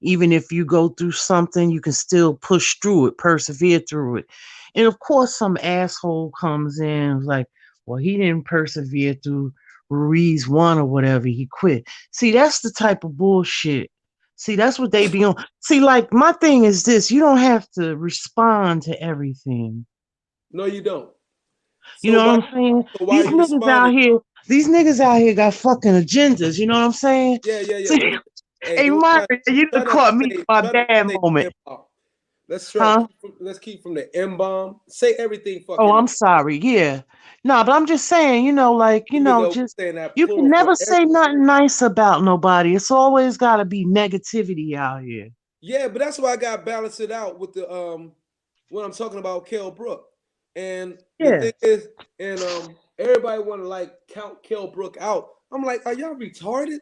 Even if you go through something, you can still push through it, persevere through it. And of course, some asshole comes in and is like, well, he didn't persevere through Ruiz one or whatever. He quit. See, that's the type of bullshit. See, that's what they be on. See, like, my thing is this: you don't have to respond to everything. No, you don't. You So know why? what I'm saying? So why are you responding? These niggas out here got fucking agendas. You know what I'm saying? Yeah, yeah, yeah. See, Hey, hey, don't Mario, you try done not to caught me in say my try not to bad say moment, M bomb. huh? Let's keep from the M bomb. Say everything Oh, fucking. I'm sorry. Yeah. No, but I'm just saying, like, Even though just we're saying that you can plural for never every. say nothing nice about nobody. It's always got to be negativity out here. Yeah, but that's why I got to balance it out with the when I'm talking about Kell Brook. And the Yeah. thing is, and everybody want to like count Kell Brook out. I'm like, are y'all retarded?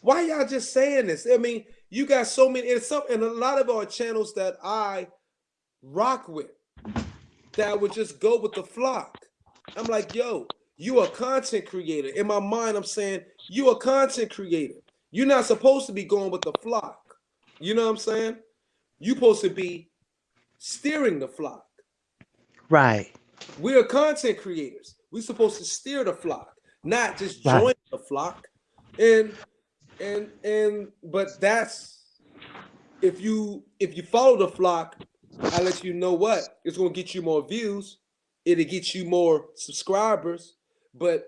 Why y'all just saying this? I mean, you got so many, and a lot of our channels that I rock with that would just go with the flock. I'm like, yo, you a content creator. In my mind, I'm saying you a content creator. You're not supposed to be going with the flock. You know what I'm saying? You're supposed to be steering the flock. Right. We're content creators. We're supposed to steer the flock, not just Right. join the flock. And but that's if you follow the flock, I let you know what it's gonna get you more views. it'll get you more subscribers. But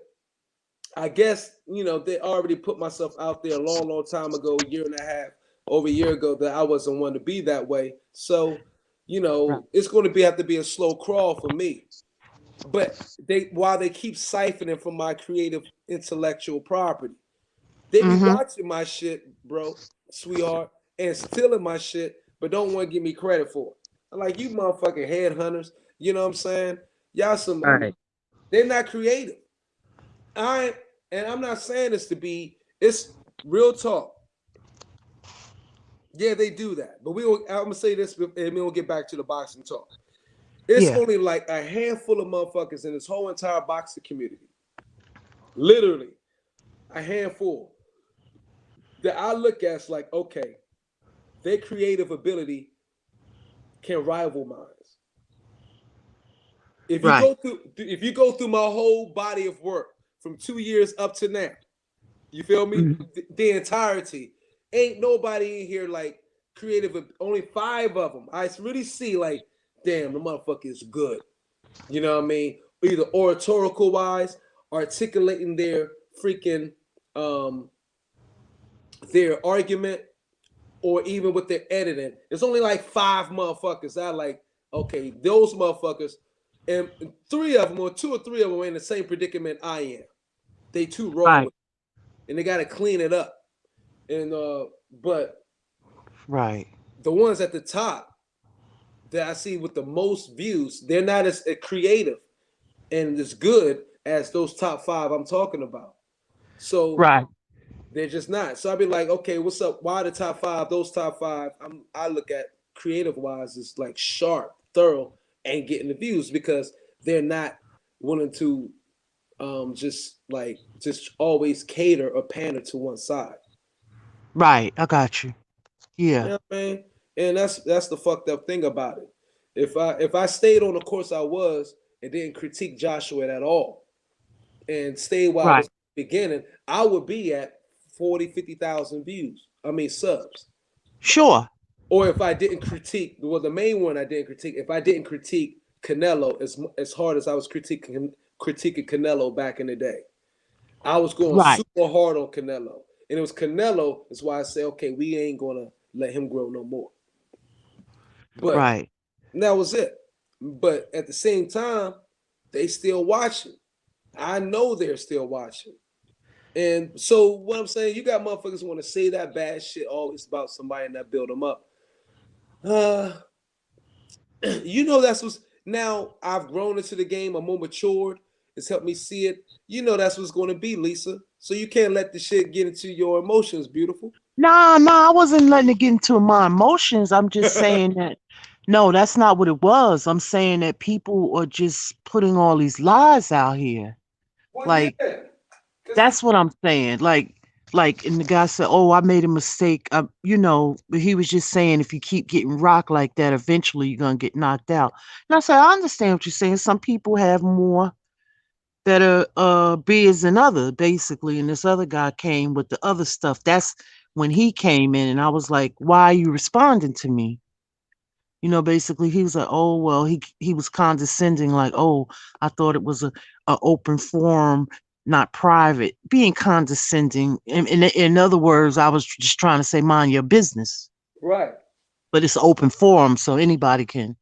I guess, they already put myself out there a long, long time ago, a year and a half, over a year ago, that I wasn't one to be that way. So, Right. it's going to have to be a slow crawl for me. But while they keep siphoning from my creative intellectual property, they be Mm-hmm. watching my shit, bro, sweetheart, and stealing my shit, but don't want to give me credit for it. I'm like, you motherfucking headhunters. You know what I'm saying? Y'all Right. they're not creative. I'm not saying this to be, it's real talk. Yeah, they do that. But I'm gonna say this and we'll get back to the boxing talk. It's Yeah. only like a handful of motherfuckers in this whole entire boxing community. Literally, a handful that I look at as like, okay, their creative ability can rival mine. Right. If you go through my whole body of work from 2 years up to now, you feel me? Mm-hmm. The entirety. Ain't nobody in here like creative. Only 5 of them. I really see like, damn, the motherfucker is good. You know what I mean? Either oratorical wise, articulating their freaking their argument, or even with their editing. It's only like 5 motherfuckers. I like, okay, those motherfuckers, and 3 of them, or 2 or 3 of them, are in the same predicament I am. They too roll Right. with it, and they got to clean it up. And but Right. the ones at the top that I see with the most views, they're not as creative and as good as those top 5 I'm talking about. So Right. they're just not. So I'd be like, okay, what's up? Why the top 5? Those top 5, I look at creative wise is like sharp, thorough, and getting the views because they're not willing to just always cater or pander to one side. Right. I got you. You Yeah. know what I mean? And that's the fucked up thing about it. If I stayed on the course I was and didn't critique Joshua at all and stayed while I Right. was beginning, I would be at 40, 50,000 views. I mean subs. Sure. Or if I didn't critique, well, the main one I didn't critique. If I didn't critique Canelo as hard as I was critiquing Canelo back in the day, I was going Right. super hard on Canelo, and it was Canelo. That's why I say, okay, we ain't gonna let him grow no more. But Right. that was it. But at the same time, they still watching. I know they're still watching. And so what I'm saying, you got motherfuckers want to say that bad shit always about somebody and that build them up. Uh, that's what's now I've grown into the game. I'm more matured. It's helped me see it. That's what's going to be, Lisa. So you can't let the shit get into your emotions, beautiful. Nah, nah, I wasn't letting it get into my emotions. I'm just saying that no, that's not what it was. I'm saying that people are just putting all these lies out here. Well, yeah, Like because that's what I'm saying. And the guy said, "Oh, I made a mistake." But he was just saying if you keep getting rocked like that, eventually you're gonna get knocked out. And I said, I understand what you're saying. Some people have more better beers than other, basically. And this other guy came with the other stuff. That's when he came in, and I was like, "Why are you responding to me?" Basically he was like, "Oh well," he was condescending, like, "Oh, I thought it was a open forum, not private," being condescending. In other words, I was just trying to say, mind your business. right, But it's an open forum, so anybody can,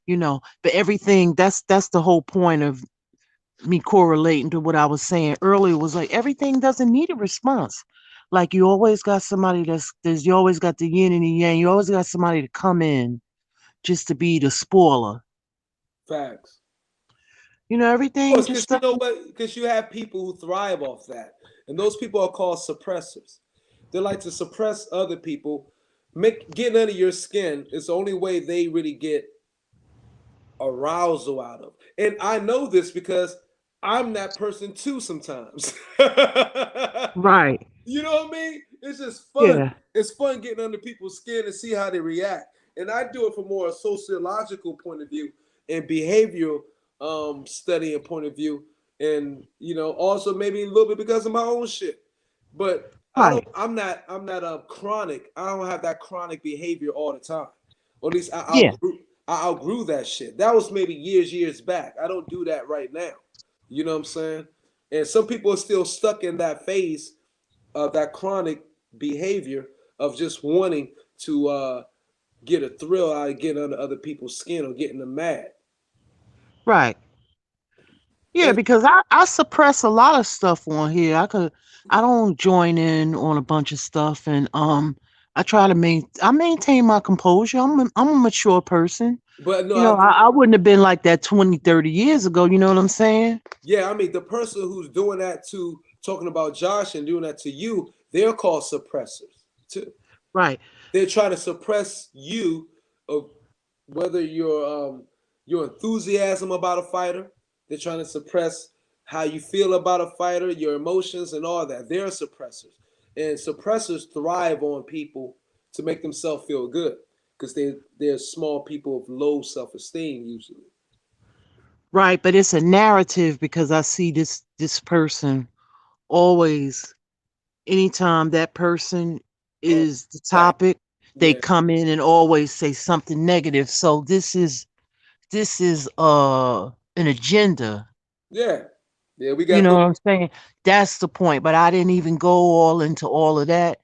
but everything, that's the whole point of me correlating to what I was saying earlier, was like everything doesn't need a response. Like you always got somebody you always got the yin and the yang. You always got somebody to come in just to be the spoiler. facts. Of Everything course, just because you know doesn't. what? Because you have people who thrive off that, and those people are called suppressors. They like to suppress other people, getting under your skin. Is the only way they really get arousal out of. And I know this because I'm that person too sometimes. Right. You know what I mean? It's just fun. Yeah. It's fun getting under people's skin and see how they react. And I do it from more a sociological point of view and behavioral study and point of view. And also maybe a little bit because of my own shit. But Right. I'm not a chronic. I don't have that chronic behavior all the time. Or at least Yeah. I outgrew that shit. That was maybe years back. I don't do that right now. You know what I'm saying? And some people are still stuck in that phase of that chronic behavior of just wanting to get a thrill out of getting under other people's skin or getting them mad. Right. Yeah, And because I suppress a lot of stuff on here. I don't join in on a bunch of stuff, and I try to maintain my composure. I'm a mature person. but no, You know, I, I wouldn't have been like that 20, 30 years ago, you know what I'm saying? yeah, I mean the person who's doing that to talking about Josh and doing that to you, they're called suppressors too. Right. They're trying to suppress you of whether your enthusiasm about a fighter. They're trying to suppress how you feel about a fighter, your emotions, and all that. They're suppressors, and suppressors thrive on people to make themselves feel good because they're small people of low self esteem usually. Right, but it's a narrative because I see this person always anytime that person Oh, is the that topic, they yeah, come in and always say something negative. So this is an agenda. yeah, yeah. We You got know the what I'm saying? That's the point. But I didn't even go all into all of that.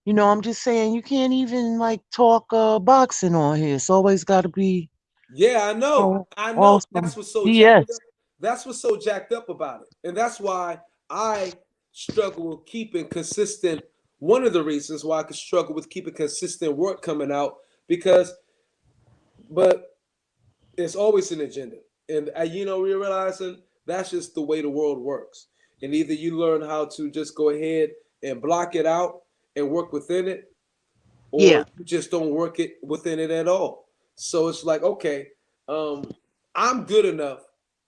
You know, I'm just saying you can't even like talk boxing on here. It's always got to be yeah. I know, all, I all know. some That's what's so jacked up. BS. That's what's so jacked up about it, and that's why I struggle with keeping consistent. One of the reasons why I could struggle with keeping consistent work coming out because, but it's always an agenda, and we're realizing that's just the way the world works. And either you learn how to just go ahead and block it out and work within it, or Yeah. you just don't work it within it at all. So it's like, okay, um, I'm good enough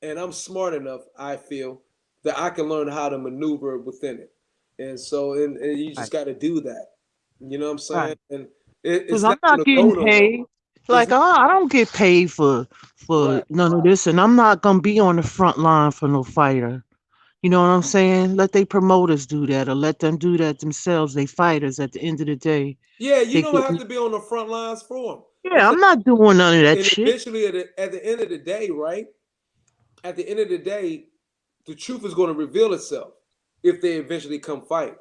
and I'm smart enough, I feel, that I can learn how to maneuver within it. And so, and you just Right. got to do that. You know what I'm saying? Right. And Because it's I'm not not going to getting go nowhere. paid. It's Like not, I don't get paid for right. none of this, and I'm not gonna be on the front line for no fighter. You know what I'm saying? Let they promoters do that, or let them do that themselves. They fighters. At the end of the day, Yeah, you they don't get. have to be on the front lines for them. Yeah, I'm not doing none of that And shit. eventually, at the end of the day, right? At the end of the day, the truth is going to reveal itself if they eventually come fight.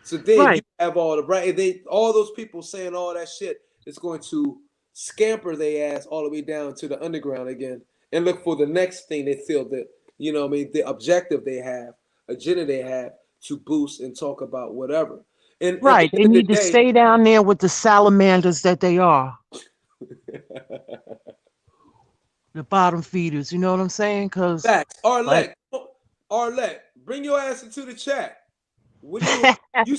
So then you Right. have all the right. They all those people saying all that shit is going to scamper their ass all the way down to the underground again and look for the next thing they feel that I mean the objective they have, agenda they have to boost and talk about whatever. And at the Right. They end of the need to day, stay down there with the salamanders that they are, the bottom feeders. You know what I'm saying? Cause facts. like, Arlette, bring your ass into the chat. What do you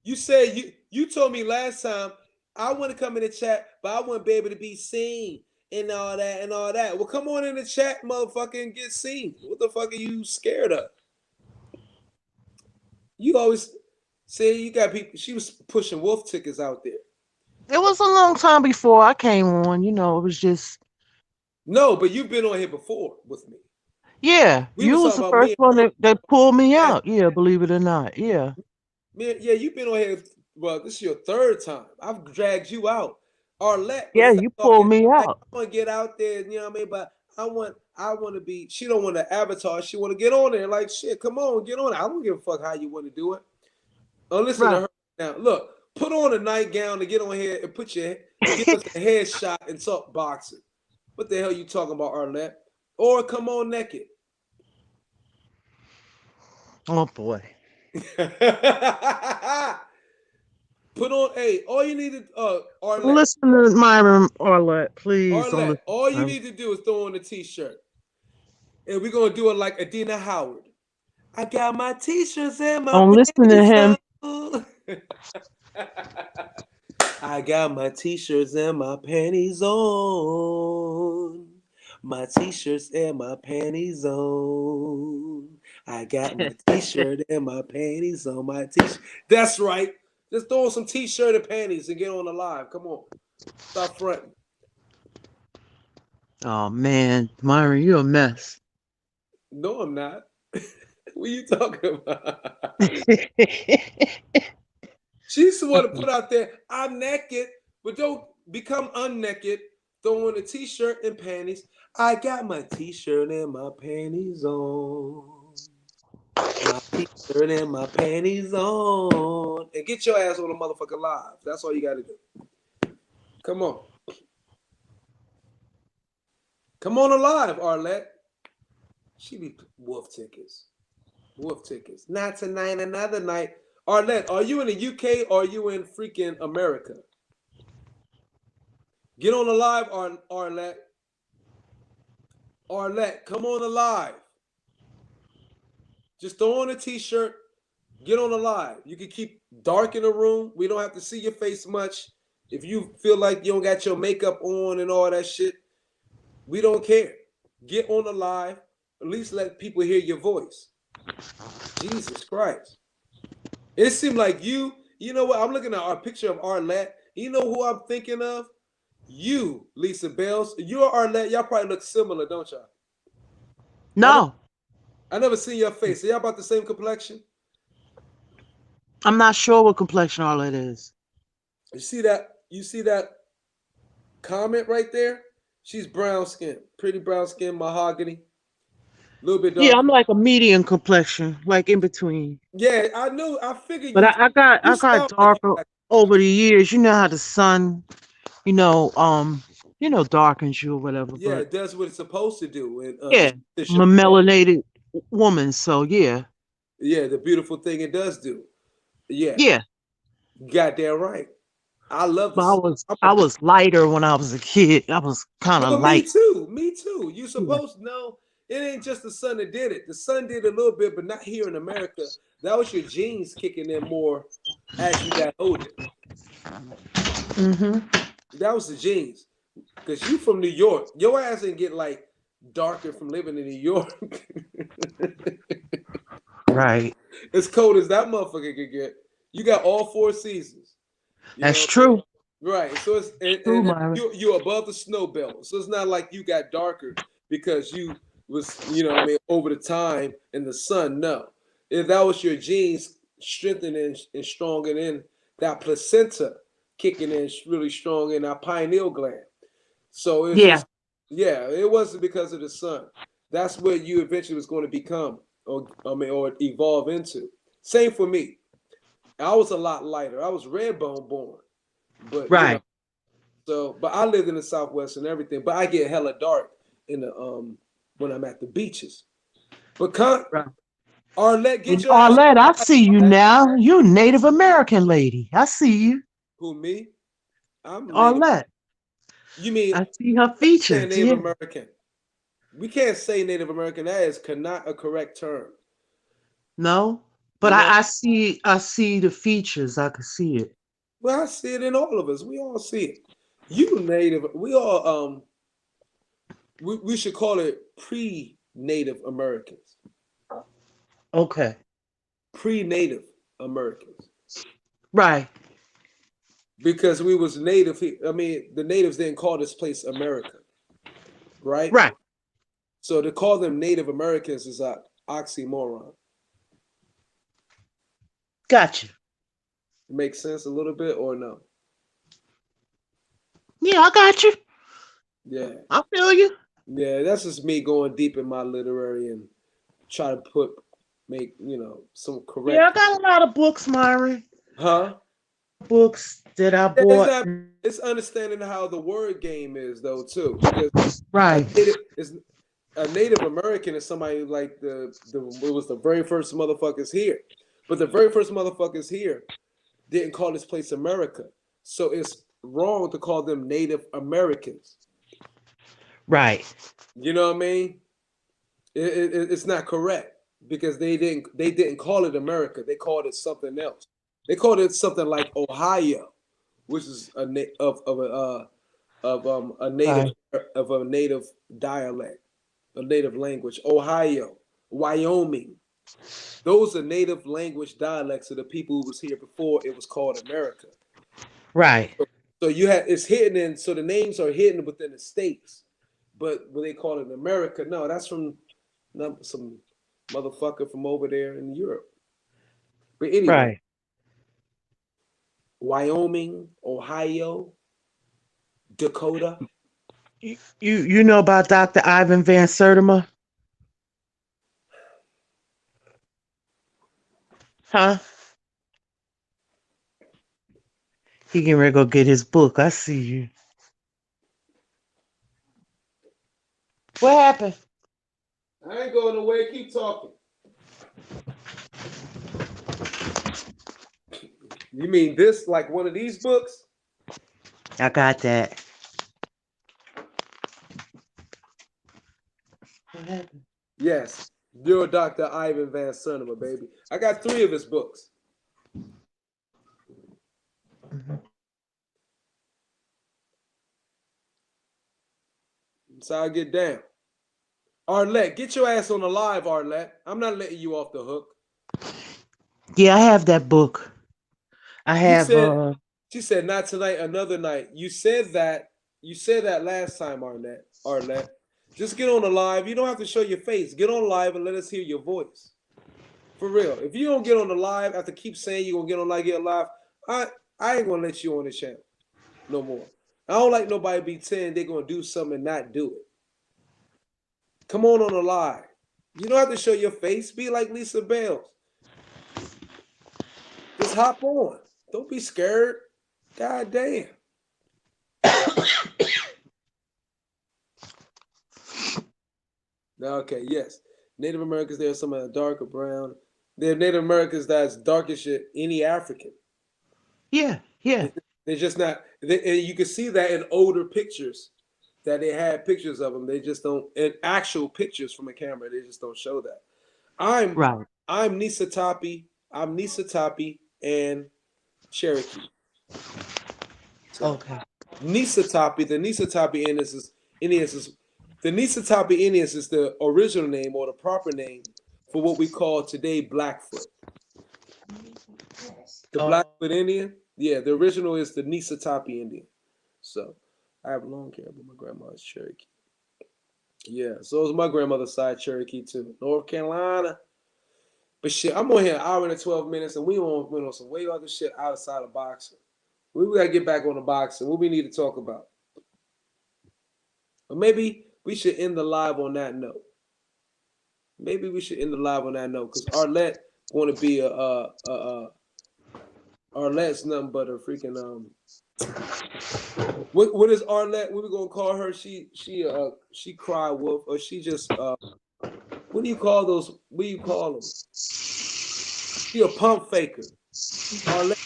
you said you told me last time I want to come in the chat, but I want to be able to be seen and all that and all that. Well, come on in the chat, motherfucker, and get seen. What the fuck are you scared of? You always say you got people. She was pushing wolf tickets out there. it was a long time before I came on. You know, it was just No, but you've been on here before with me. yeah. We You was was talking the about me first and one her. that pulled me Yeah, out. Yeah, believe it or not. Yeah. man, yeah, you've been on here. Well, this is your third time. I've dragged you out. Arlette Yeah, was you pulled talking me like out. I want to get out there, you know what I mean? But I want to be. She don't want to avatar. She want to get on there. Like shit, come on, get on. I don't give a fuck how you want to do it. Listen to Right. her now. Look, put on a nightgown to get on here and give us a headshot and talk boxing. What the hell you talking about, Arlette? Or come on naked. Oh boy. Put on, hey, all you need to, Don't Arlette, listen to Myron Arlette. Please don't Arlette, listen all to you him. need to do is throw on a t-shirt. And we're gonna do it like Adina Howard. I got my t-shirts and my Don't listen to panties him. on. I got my t-shirts and my panties on. My t-shirts and my panties on. I got my t-shirt and my panties on. My t-shirt. That's right. Just throw on some t-shirt and panties and get on the live. Come on. Stop fronting. Oh man, Myron, you a mess. No, I'm not. What are you talking about? She's the one to put out there, I'm naked, but don't become unnaked Throw on a t-shirt and panties. I got my t-shirt and my panties on. My t-shirt and my panties on. And get your ass on the motherfucking live. That's all you gotta do. Come on. Come on alive, Arlette. She be wolf tickets. Wolf tickets. Not tonight, another night. Arlette, are you in the UK or are you in freaking America? Get on the live, Arlette. Arlette, come on the live. Just throw on a t-shirt. Get on the live. You can keep dark in the room. We don't have to see your face much. If you feel like you don't got your makeup on and all that shit, we don't care. Get on the live. At least let people hear your voice. Jesus Christ. It seemed like you know what? I'm looking at our picture of Arlette. You know who I'm thinking of? You, Lisa Bells. You're Arlette. Y'all probably look similar, don't y'all? No. I never seen your face. Are y'all about the same complexion? I'm not sure what complexion Arlette is. You see that comment right there? She's brown skin, pretty brown skin, mahogany, a little bit dark. Yeah, I'm like a medium complexion, like in between. Yeah, I knew. I figured But you. I got darker over the years. You know how the sun, darkens you or whatever. Yeah, But it does what it's supposed to do. And yeah, I'm a melanated woman, so yeah. Yeah, the beautiful thing it does do. Yeah. Yeah. Goddamn right. I love But I was lighter when I was a kid. I was kind of No, me light. too. Me too. You Yeah. supposed to know it ain't just the sun that did it. The sun did a little bit, but not here in America. That was your genes kicking in more as you got older. Mm-hmm. That was the genes. Because you from New York. Your ass didn't get like darker from living in New York. Right. As cold as that motherfucker could get. You got all 4 seasons. That's true. Right. So it's and you're above the snow belt. So it's not like you got darker because you was, over the time in the sun. No. If that was your genes strengthening and stronging in that placenta kicking in really strong in our pineal gland. So it's just it wasn't because of the sun. That's what you eventually was going to become or evolve into. Same for me. I was a lot lighter. I was red bone born. But right. But I lived in the Southwest and everything. But I get hella dark in the when I'm at the beaches. But Arlette, get your Arlette, I see you now. You a Native American lady. I see you. Who, me? I'm Arlette. You mean I see her features. Native American. We can't say Native American. That is not a correct term. No, but I see the features. I can see it. Well, I see it in all of us. We all see it. You Native. We all we should call it pre-Native Americans. Okay. Pre-Native Americans. Right. Because we was native. I mean, the natives didn't call this place America. Right? Right. So to call them Native Americans is an oxymoron. Gotcha. Makes sense a little bit or no? Yeah, I got you. Yeah. I feel you. Yeah, that's just me going deep in my literary and try to make some correct. Yeah, I got a lot of books, Myron. Huh? Books that I bought. It's understanding how the word game is though too. Because right. A Native American is somebody like it was the very first motherfuckers here. But the very first motherfuckers here didn't call this place America. So it's wrong to call them Native Americans. Right. You know what I mean? It's not correct because they didn't call it America. They called it something else. They called it something like Ohio, which is a native dialect, a native language. Ohio, Wyoming. Those are native language dialects of the people who was here before it was called America. Right. So it's hidden in, so the names are hidden within the states, but when they call it America, no, that's from some motherfucker from over there in Europe. But anyway, right. Wyoming, Ohio, Dakota. You know about Dr. Ivan Van Sertima? Huh? He getting ready to go get his book. I see you. What happened? I ain't going away. Keep talking. You mean this like one of these books? I got that. What happened? Yes. You're Dr. Ivan Van Sertima, baby. I got 3 of his books. Mhm. That's how I get down. Arlette, get your ass on the live, Arlette. I'm not letting you off the hook. Yeah, I have that book. I You have said, she said, not tonight, another night. You said that last time, Arlette. Just get on the live. You don't have to show your face. Get on live and let us hear your voice. For real. If you don't get on the live, after keep saying you're gonna get on live, get live, I ain't gonna let you on the channel no more. I don't like nobody be saying they're gonna do something and not do it. Come on the live. You don't have to show your face. Be like Lisa Bales. Just hop on. Don't be scared. God damn. Now, okay, yes. Native Americans, there are some that are darker brown. There are Native Americans that's dark as shit, any African. yeah. They're just not, and you can see that in older pictures that they had pictures of them. They just don't, in actual pictures from a camera, they just don't show that. I'm Right. Nisa Tapi. I'm Nisa Tapi and Cherokee. So Okay. Nisa Tapi, the Nisa Tapi Indians is the Nisa Tapi Indians is the original name or the proper name for what we call today Blackfoot. The Blackfoot Indian, yeah, the original is the Nisa Tapi Indian. So I have long hair, but my grandma's Cherokee. Yeah, so is my grandmother's side Cherokee too, North Carolina. But shit, I'm on here an hour and 12 minutes, and we on some way other shit outside of boxing. We gotta get back on the boxing. What we need to talk about, or maybe we should end the live on that note. Maybe we should end the live on that note because Arlette want to be Arlette's nothing but a freaking What is Arlette? What we gonna call her? She cry wolf, or she just what do you call those? What do you call them? She a pump faker. Arlette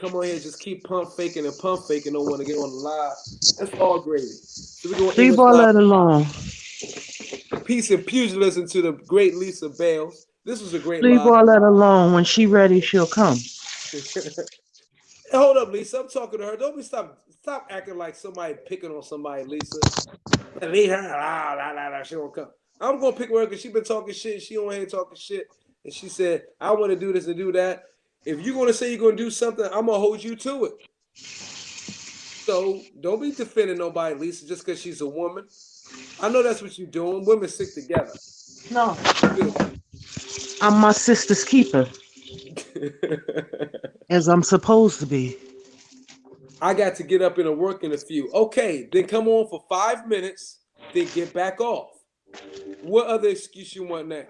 come on here, just keep pump faking and pump faking. Don't want to get on the live. That's all gravy. So we gonna end Leave this all live. that alone. Peace and pugilism to the great Lisa Bales. This was a great Leave live. all that alone. When she ready, she'll come. Hold up, Lisa. I'm talking to her. Don't be stop acting like somebody picking on somebody, Lisa. Leave her. She won't come. I'm gonna pick her because she been talking shit. She on here talking shit, and she said, "I want to do this and do that." If you're gonna say you're gonna do something, I'm gonna hold you to it. So don't be defending nobody, Lisa, just because she's a woman. I know that's what you're doing. Women stick together. No. I'm my sister's keeper, as I'm supposed to be. I got to get up and work in a few. Okay, then come on for 5 minutes, then get back off. What other excuse you want now?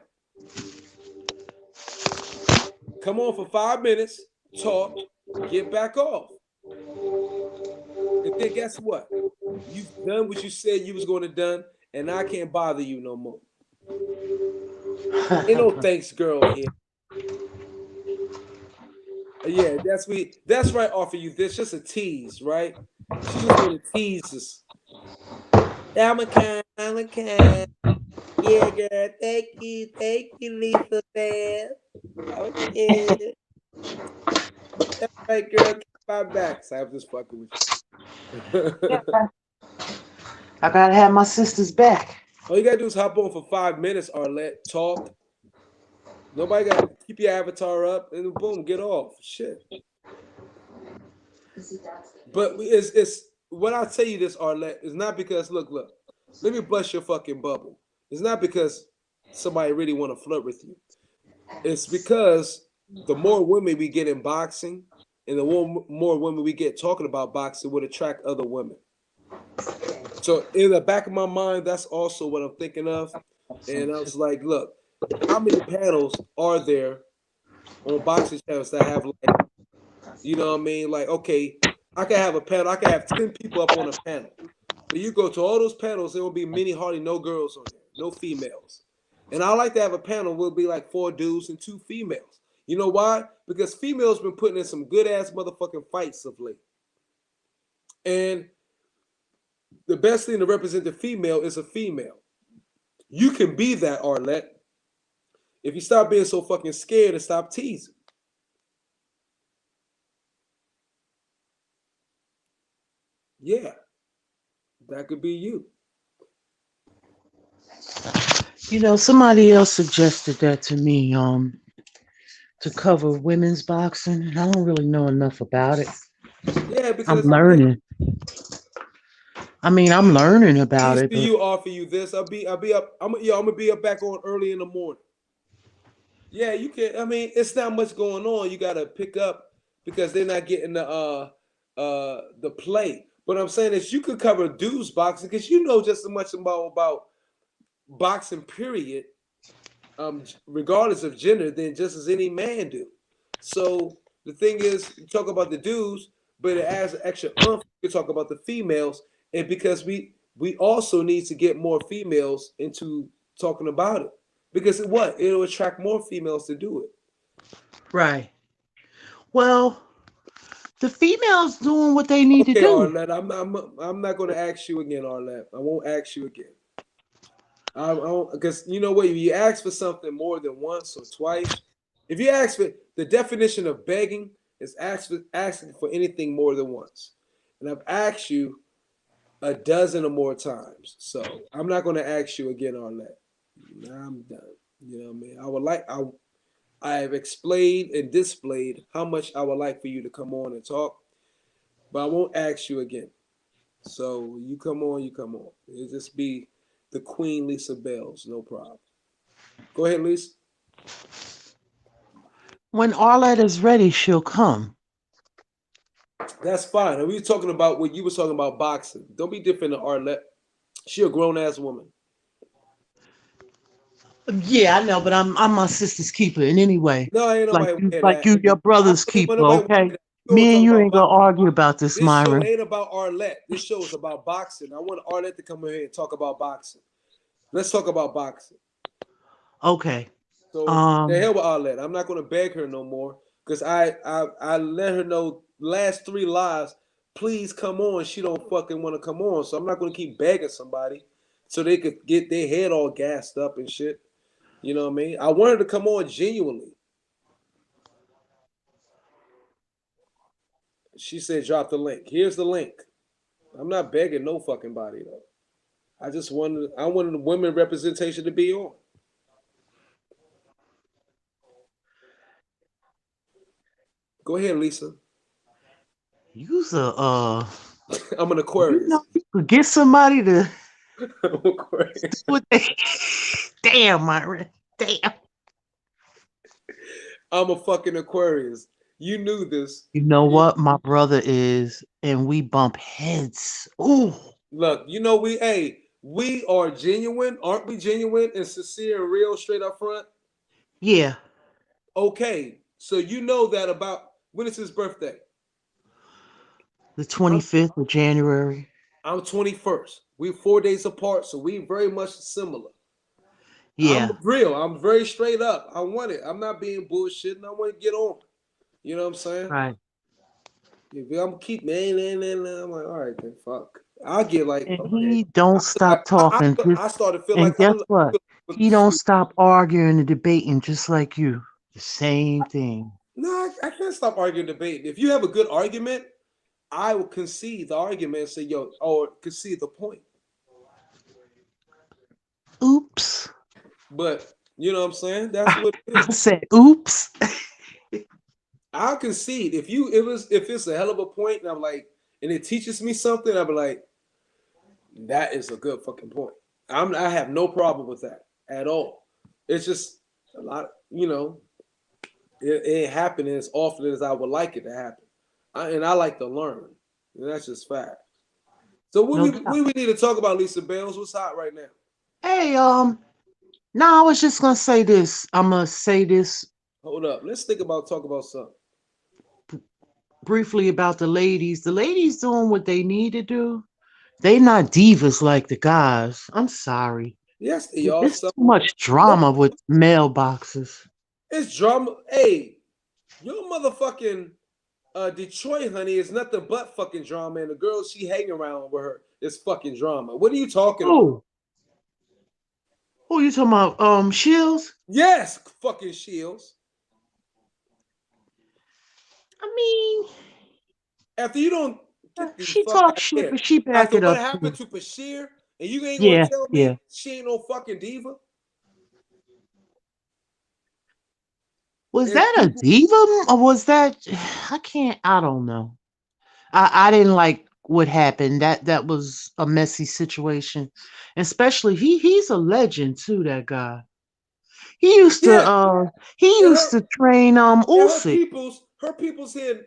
Come on for 5 minutes, talk, get back off. And then guess what? You've done what you said you was going to done, and I can't bother you no more. Ain't no thanks girl here. Yeah, that's right off of you. That's just a tease, right? She just want to tease us. I'm a kind. Yeah, girl. Thank you, Lisa Bell. Okay. That's right, girl. Keep my back. So I'm just fucking with you. I gotta have my sister's back. All you gotta do is hop on for 5 minutes, Arlette. Talk. Nobody got to keep your avatar up, and boom, get off. Shit. But it's when I tell you this, Arlette, it's not because look, let me bust your fucking bubble. It's not because somebody really want to flirt with you. It's because the more women we get in boxing, and the more women we get talking about boxing, would attract other women. So in the back of my mind, that's also what I'm thinking of. And I was like, look, how many panels are there on boxing channels that have like, you know what I mean? Like, okay, I can have a panel, I can have 10 people up on a panel. But you go to all those panels, there will be many, hardly no girls on there, no females. And I like to have a panel will be like 4 dudes and 2 females. You know why? Because females been putting in some good ass motherfucking fights of late. And the best thing to represent the female is a female. You can be that, Arlette, if you stop being so fucking scared and stop teasing. Yeah, that could be you. You know, somebody else suggested that to me, to cover women's boxing, and I don't really know enough about it. Yeah, I'm because learning. I mean, I'm learning about it, but HBU offer you this. I'll be up. I'm gonna be up back on early in the morning. Yeah, you can. I mean, it's not much going on. You got to pick up because they're not getting the play. But I'm saying is you could cover dudes boxing because you know just as much about boxing period, regardless of gender, than just as any man do. So the thing is, you talk about the dudes, but it adds an extra oomph. You talk about the females, and because we also need to get more females into talking about it because it'll attract more females to do it. right. Well, the females doing what they need to Okay, do. Arlette, I'm not going to ask you again, Arlette. I won't ask you again. I don't because you know what? If you ask for something more than once or twice, if you ask for the definition of begging is asking for anything more than once, and I've asked you a dozen or more times, so I'm not going to ask you again on that. Nah, I'm done. You know what I mean? I have explained and displayed how much I would like for you to come on and talk, but I won't ask you again. So you come on, you come on. It'll just be the Queen Lisa Bells, no problem. Go ahead, Lisa. When Arlette is ready, she'll come. That's fine. And we were talking about what you were talking about boxing. Don't be different than Arlette. She a grown ass woman. Yeah, I know, but I'm my sister's keeper. And anyway, No, ain't nobody want to hear like that. you, your I brother's ain't keeper. nobody want to Okay, hear that. You want to me and talk you about ain't boxing. gonna argue about this, This show Myron. ain't about Arlette. This show is about boxing. I want Arlette to come in here and talk about boxing. Let's talk about boxing. Okay. So the Um. hell with Arlette. I'm not going to beg her no more because I let her know last 3 lives. Please come on. She don't fucking want to come on. So I'm not going to keep begging somebody so they could get their head all gassed up and shit. You know what I mean? I want her to come on genuinely. She said, drop the link. Here's the link. I'm not begging no fucking body though. I wanted the women representation to be on. Go ahead, Lisa. Use I'm an you Aquarius. know, you could get somebody to I'm an Aquarius. do what they. Damn, Myron. Damn. I'm a fucking Aquarius. You knew this. You know what? My brother is, and we bump heads. Ooh. Look, you know we are genuine, aren't we genuine and sincere and real straight up front? Yeah. Okay, so you know that about when is his birthday? The I'm 25th of January. I'm 21st. We're 4 days apart, so we very much similar. I'm Yeah. real. I'm very straight up. I want it. I'm not being bullshitting. I want to get on. You know what I'm saying? Right. If I'm keep I'm like, all right, then fuck. I'll get like, And okay. he don't stop talking. I started to feel And like guess what? He don't stop arguing and debating just like you. The same thing. no, I can't stop arguing debating. If you have a good argument, I will concede the argument and say, yo, or concede the point. Oops. But you know what I'm saying? That's what it I is. said, oops. I'll concede. If it's a hell of a point and I'm like, and it teaches me something, I'll be like, that is a good fucking point. I have no problem with that at all. It's just a lot, it ain't happening as often as I would like it to happen. And I like to learn. And that's just fact. So No doubt. what do we need to talk about, Lisa Bales? What's hot right now? Hey, no, I was just gonna say this. I'm gonna say this Hold up. Let's think about talk about something. briefly about the ladies. The ladies doing what they need to do. They not divas like the guys. I'm sorry. Yes, they are There's some. too much No, drama with mailboxes. it's drama. Hey, your motherfucking Detroit, honey, is nothing but fucking drama, and the girls she hanging around with her is fucking drama. What are you talking about? Oh, who you talking about? Shields? Yes, fucking Shields. I mean, After you don't get the she fuck talk out of shit, here. but she back After it what up happened too. to Bashir, and you ain't gonna Yeah, tell yeah. me she ain't no fucking diva. Was And that a people, diva or was that? I can't. I don't know. I didn't like what happened. That was a messy situation, especially he's a legend too. That guy. He used to yeah, he and used to train Usyk. her people's here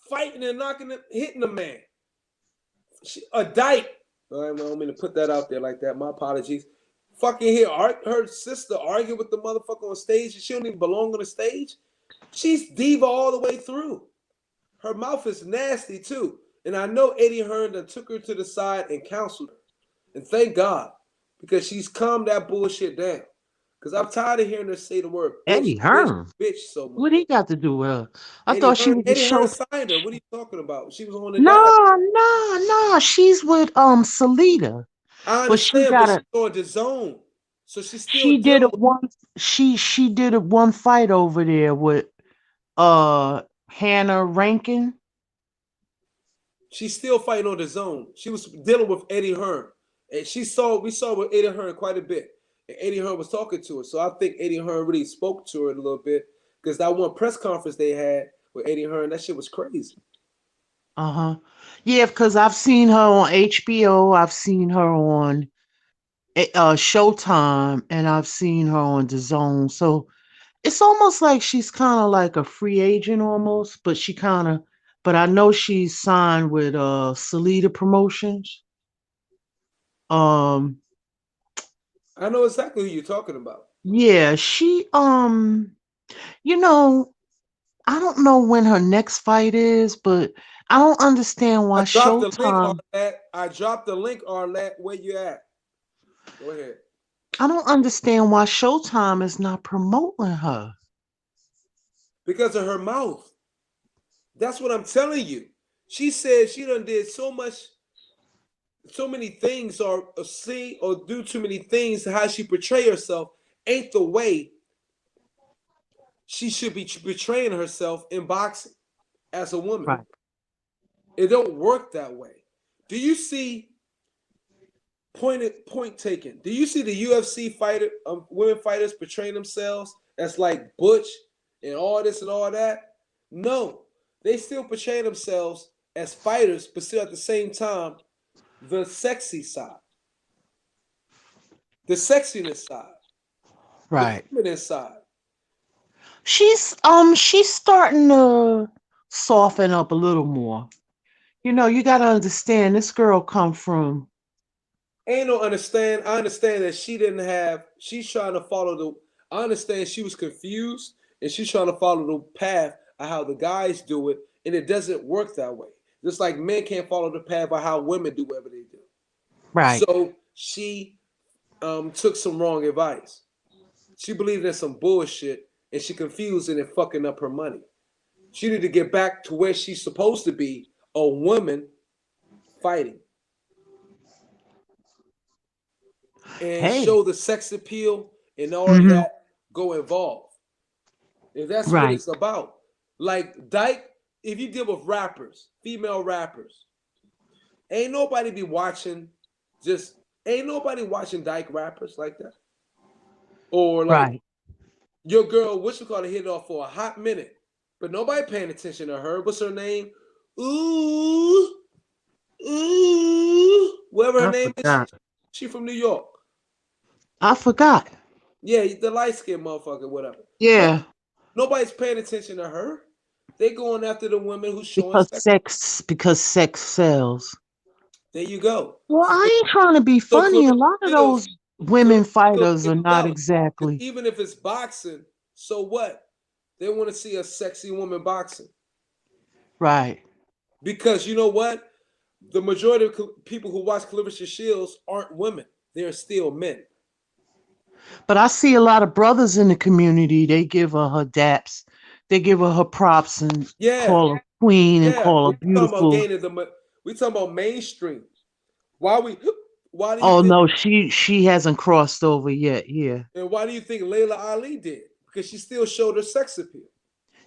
fighting and knocking, hitting the man. A dyke. I don't mean to put that out there like that. My apologies. Fucking hear her sister argue with the motherfucker on stage, and she don't even belong on the stage. She's diva all the way through. Her mouth is nasty too. And I know Eddie Hearn that took her to the side and counseled her. And thank God, because she's calmed that bullshit down. Because I'm tired of hearing her say the word bitch, Eddie bitch, Hearn. bitch so much. What he got to do with her? I thought she was a Eddie Hearn show. signed her. What are you talking about? She was on the dime. No, no, no. She's with Salida, I but she understand, but got she's a. on the zone. So she's still She did dealing it with. one. She did it one fight over there with Hannah Rankin. She's still fighting on the zone. She was dealing with Eddie Hearn. And we saw with Eddie Hearn quite a bit. And Eddie Hearn was talking to her. So I think Eddie Hearn really spoke to her a little bit. Because that one press conference they had with Eddie Hearn, that shit was crazy. Uh-huh. Yeah, because I've seen her on HBO, I've seen her on Showtime, and I've seen her on the Zone. So it's almost like she's kind of like a free agent almost, but but I know she's signed with Salida Promotions. Um I know exactly who you're talking about. yeah, you know, I don't know when her next fight is, but I don't understand I why dropped the link, Showtime Arlette. I dropped the link, Arlette. Where you at? Go ahead. I don't understand why Showtime is not promoting her. Because of her mouth. That's what I'm telling you. She said she done did so much, so many things, or see or do too many things. How she portray herself ain't the way she should be portraying herself in boxing as a woman. Right. It don't work that way. Do you see point taken? Do you see the UFC fighter, women fighters portraying themselves as like butch and all this and all that? No, they still portray themselves as fighters, but still at the same time the sexy side, the sexiness side, the Right. feminine side. She's starting to soften up a little more. You know, you gotta understand this girl come from Ain't no understand. I understand that she didn't have. She's trying to follow the. I understand she was confused and she's trying to follow the path of how the guys do it, and it doesn't work that way. Just like men can't follow the path of how women do whatever they do. right. So she took some wrong advice. She believed in some bullshit, and she confused and it fucking up her money. She need to get back to where she's supposed to be, a woman fighting, and Hey. show the sex appeal and all of Hmm. that go involved. If that's what Right. it's about. Like Dyke, if you deal with rappers, female rappers, ain't nobody be watching just ain't nobody watching Dyke rappers like that. Or like Right. your girl, what you call it, hit off for a hot minute. But nobody paying attention to her. What's her name? Ooh, ooh. Whatever her I name is, forgot. she from New York. I forgot. Yeah, the light skinned motherfucker, whatever. No, Yeah. nobody's paying attention to her. They going after the women who showing sex. Because sex sells. There you go. Well, I ain't trying to be So funny. A Clarissa lot of Shields, those women Clarissa Shields fighters are getting not jealous. 'Cause exactly even if it's boxing, so what? They want to see a sexy woman boxing. right. Because you know what? The majority of people who watch Clarissa Shields aren't women. They're still men. But I see a lot of brothers in the community. They give her daps. They give her props and Yeah, call her queen and yeah. call We her talking about beautiful. gaining we talking about mainstream. Why we why do you Oh think no, she hasn't crossed over yet. Yeah, and why do you think Layla Ali did? Because she still showed her sex appeal.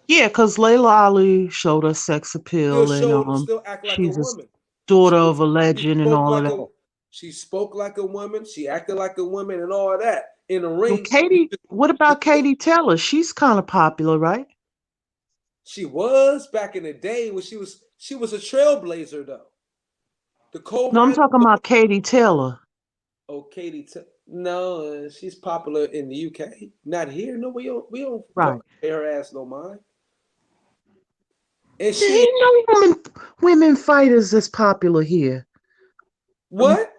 yeah. Because Layla Ali showed her sex Still appeal, and showed still act like a she's a woman. daughter She of a she legend and spoke all of like that. she spoke like a woman, she acted like a woman and all of that. In the Well, ring, Katie, what about Katie Taylor? She's kind of popular, right? she was back in the day when she was a trailblazer though. The coal No, I'm mine. talking about Katie Taylor. Oh, no, she's popular in the UK. Not here. No, we don't Right. fuck pay her ass no mind. And There she ain't no women fighters that's popular here. what?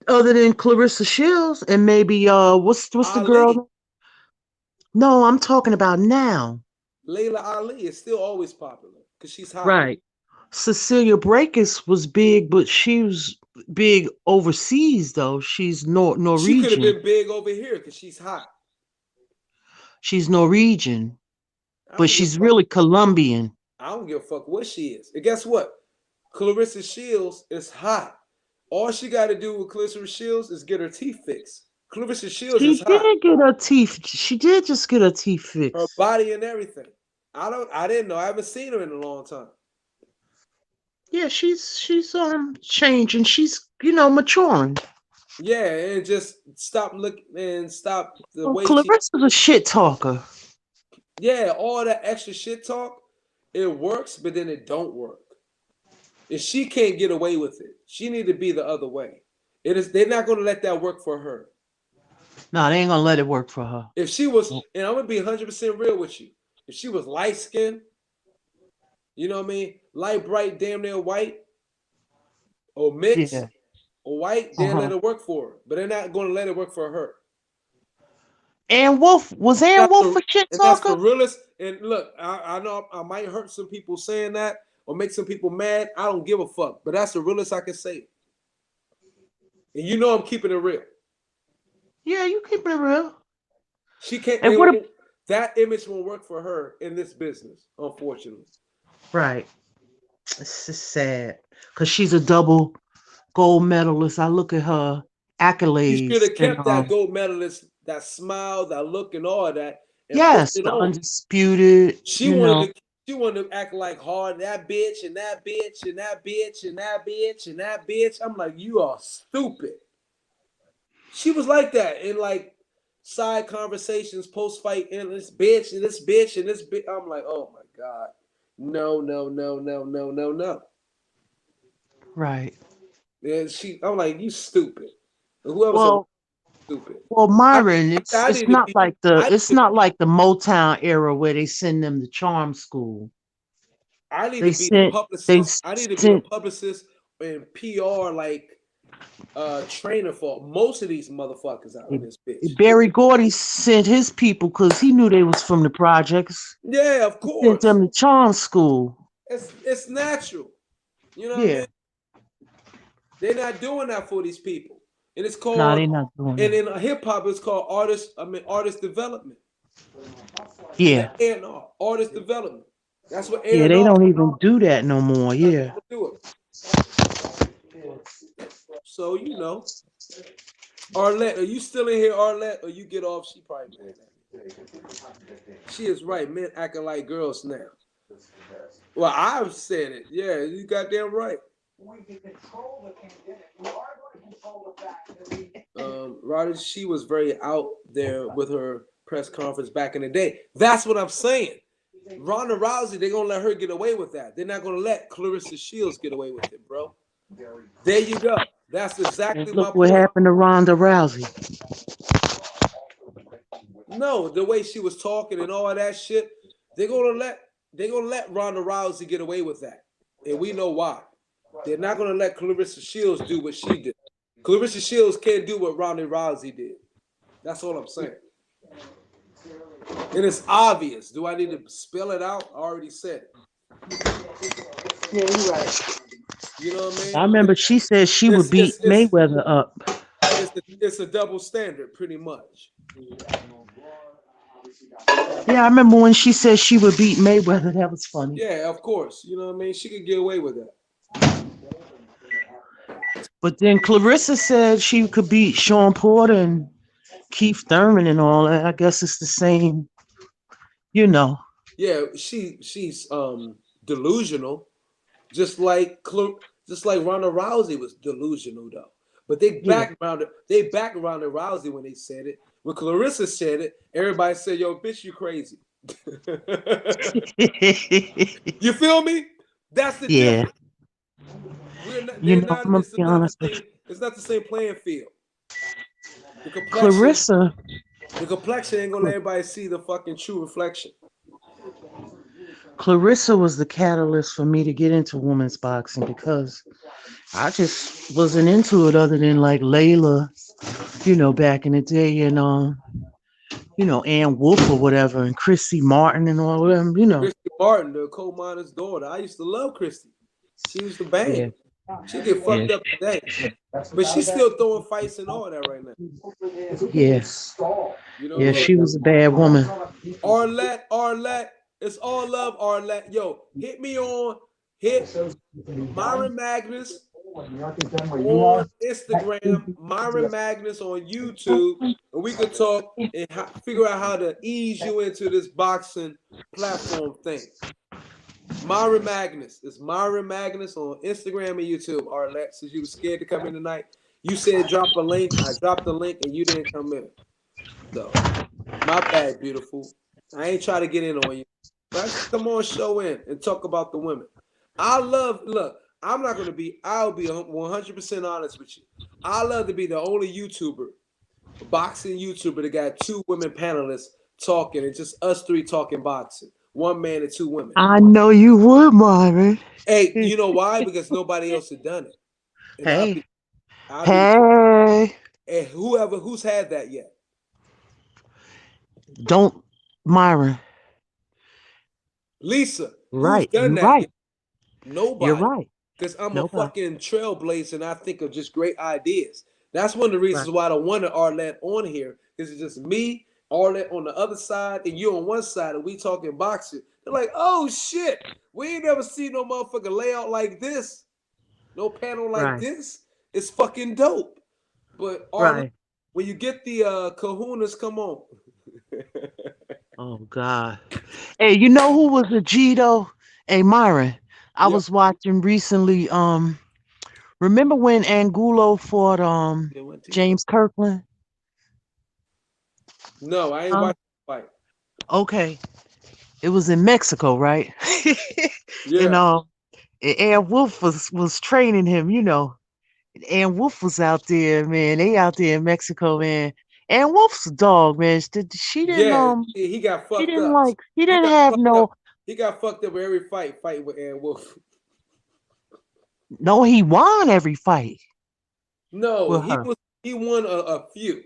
Other than Clarissa Shields and maybe what's the Ali. girl? No, I'm talking about now. Layla Ali is still always popular because she's hot. Right. Cecilia Brækhus was big, but she was big overseas though. She's She could have Norwegian. been big over here because she's hot. She's Norwegian, I but don't give she's a fuck. really Colombian. I don't give a fuck what she is. And guess what? Clarissa Shields is hot. All she got to do with Clarissa Shields is get her teeth fixed. Clarissa Shields is She hot. did get her teeth. She did just get her teeth Her fixed. body and everything. I didn't know. I haven't seen her in a long time. Yeah, she's changing. She's maturing. Yeah, and just stop looking and stop the Well, way she. Clarissa's a shit talker. Yeah, all that extra shit talk, it works, but then it don't work. And she can't get away with it. She need to be the other way. It is. They're not going to let that work for her. No, they ain't gonna let it work for her. If she was, and I'm gonna be 100% real with you. If she was light skinned, you know what I mean, light, bright, damn near white, or mixed, Yeah. or white, they'll Uh-huh. let it work for her. But they're not going to let it work for her. Ann Wolf was Ann That's Wolf the a shit and that's talker? the realest. And look, I know I might hurt some people saying that or make some people mad. I don't give a fuck. But that's the realest I can say. And you know I'm keeping it real. Yeah, you keep it real. She can't. And what? That image won't work for her in this business, unfortunately. Right. It's just sad because she's a double gold medalist. I look at her She should accolades have and kept that gold medalist, that smile, that look, and all of that, and pushed yes, it the on. undisputed. She wanted to. She wanted to act like hard that bitch and that bitch and that bitch and that bitch and that bitch. I'm like, you are stupid. She was like that in like side conversations, post fight, and this bitch and this bitch and this bitch. I'm like, oh my god, no, no, no, no, no, no, no. Right. And I'm like, you stupid. And whoever said Well, stupid, well, I, Myron, it's I it's need to not be. like the I it's need to not like the Motown era where they send them to charm school. I need to They be the sent they publicist. I need to be the sent publicist and PR like trainer for most of these motherfuckers out in this bitch. Barry Gordy sent his people because he knew they was from the projects. Yeah, of He sent course. them to charm school. It's natural. You know what I Yeah. mean? They're not doing that for these people. And it's No, called they not doing and that. in hip hop it's called artist development. And Yeah. that A&R, artist development. That's what Yeah, they A&R don't even do that no more. Yeah. do it. So Arlette, are you still in here, Arlette? Or you get off? She probably mad at me. She is right. Men acting like girls now. Well, I've said it. Yeah, you goddamn right. Roddy, she was very out there with her press conference back in the day. That's what I'm saying. Ronda Rousey, they're gonna let her get away with that. They're not gonna let Clarissa Shields get away with it, bro. There you go. That's And exactly look my what point. happened to Ronda Rousey. No, the way she was talking and all that shit, they're gonna let Ronda Rousey get away with that, and we know why. They're not gonna let Clarissa Shields do what she did. Clarissa Shields can't do what Ronda Rousey did. That's all I'm saying. And it's obvious. Do I need to spell it out? I already said it. Yeah, you're right. You know what I mean? I remember she said she would beat Mayweather up. It's a double standard, pretty much. Yeah, I remember when she said she would beat Mayweather. That was funny. Yeah, of course. You know what I mean? She could get away with that. But then Clarissa said she could beat Sean Porter and Keith Thurman and all that. I guess it's the same, you know. Yeah, she's delusional, just like Ronda Rousey was delusional though. But they backed Ronda Rousey when they said it. When Clarissa said it, everybody said, "Yo, bitch, you crazy." You feel me? That's the difference. I'm gonna be honest with you. It's not the same playing field. The complexion ain't gonna let everybody see the fucking true reflection. Clarissa was the catalyst for me to get into women's boxing because I just wasn't into it other than like Layla, back in the day, and Ann Wolfe or whatever, and Christy Martin and all of them, Christy Martin, the coal miner's daughter. I used to love Christy. She used to bang. Yeah. She get fucked up today. But she's still throwing fights and all that right now. Yes. Yeah, she was a bad woman. Arlette. It's all love, Arlette. Yo, hit Myron Magnus on Instagram, Myron Magnus on YouTube, and we could talk and figure out how to ease you into this boxing platform thing. Myron Magnus. It's Myron Magnus on Instagram and YouTube, Arlette. Since you were scared to come in tonight, you said drop a link. I dropped the link and you didn't come in. So, my bad, beautiful. I ain't trying to get in on you. But come on, show in and talk about the women. Look, I'll be 100% honest with you. I love to be the only boxing YouTuber that got two women panelists talking and just us three talking boxing. One man and two women. I know you would, Marvin. Hey, you know why? Because nobody else had done it. And hey. And who's had that yet? Don't, Myron. Lisa. Right. Who's done that right. yet? Nobody. You're right. Because I'm a fucking trailblazer and I think of just great ideas. That's one of the reasons why I don't want Arlette on here. Because it's just me, Arlette on the other side, and you on one side, and we talking boxing. They're like, oh shit, we ain't never seen no motherfucking layout like this. No panel like this. It's fucking dope. But Arlette, when you get the kahunas, come on. Oh God. Hey, you know who was a G though? Hey, Myron. I was watching recently. Remember when Angulo fought James Kirkland? No, I ain't watched the fight. Okay. It was in Mexico, right? And Ann Wolfe was training him, Ann Wolfe was out there, man. They out there in Mexico, man. Ann Wolfe's a dog, man. She didn't he got fucked up. He didn't have no up. He got fucked up with every fighting with Ann Wolfe. No, he won every fight. No, he won a few.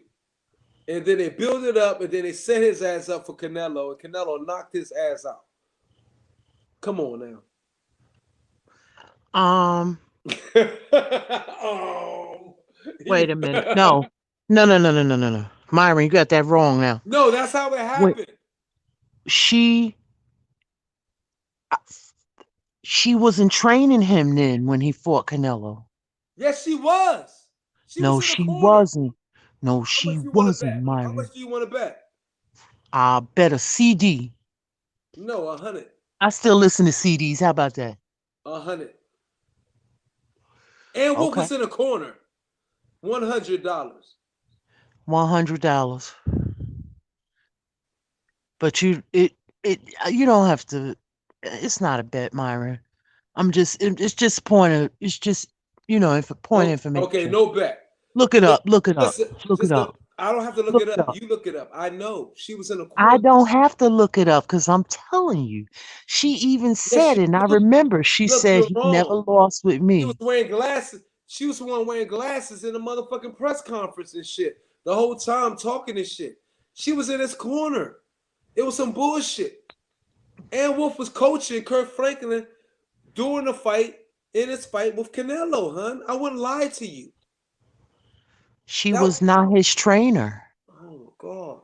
And then they built it up, and then they set his ass up for Canelo, and Canelo knocked his ass out. Come on now. Wait a minute. No. Myron, you got that wrong now. No, that's how it happened. She wasn't training him then when he fought Canelo. Yes, she was. She wasn't. No, she wasn't, Myron. How much do you want to bet? I bet a CD. No, 100. I still listen to CDs. How about that? 100. And Wolf was in a corner. $100. $100. But you don't have to. It's not a bet, Myron. It's just information. Okay, no bet. Look it up. Look it up. I don't have to look Look it it up. up. You look it up. I know she was in the I corner. don't have to look it up because I'm telling you. She even Yes, said you it, and I do. remember she Look, said you're he never wrong. lost with She was me. wearing glasses. She was the one wearing glasses in the motherfucking press conference and shit. The whole time talking and shit. She was in his corner. It was some bullshit. Ann Wolf was coaching Kirk Franklin during the fight, in his fight with Canelo, hun. I wouldn't lie to you. She That was not his trainer. oh God.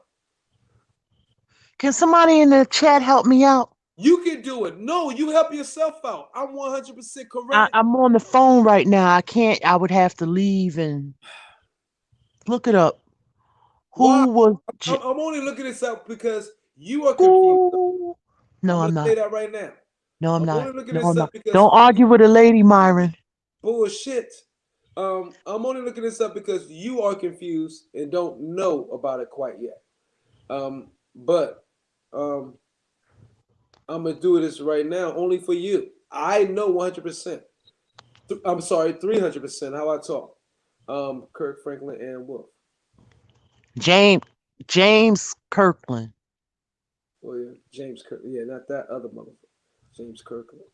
Can somebody in the chat help me out? You can do it. No, you help yourself out. I'm 100% correct. I'm on the phone right now. I can't. I would have to leave and look it up. Why? Who was I'm only looking this up because you are confused. Who? I'm No, gonna I'm say not. that right now. No, I'm I'm not. only looking No, this I'm not. up because Don't argue with a lady, Myron. bullshit. I'm only looking this up because you are confused and don't know about it quite yet. But um, I'm gonna do this right now only for you. I know 100%. I'm sorry, 300%. How I talk. Kirk Franklin and Wolf. James James Kirkland. Oh yeah, James Kirk. Yeah, not that other motherfucker. James Kirkland.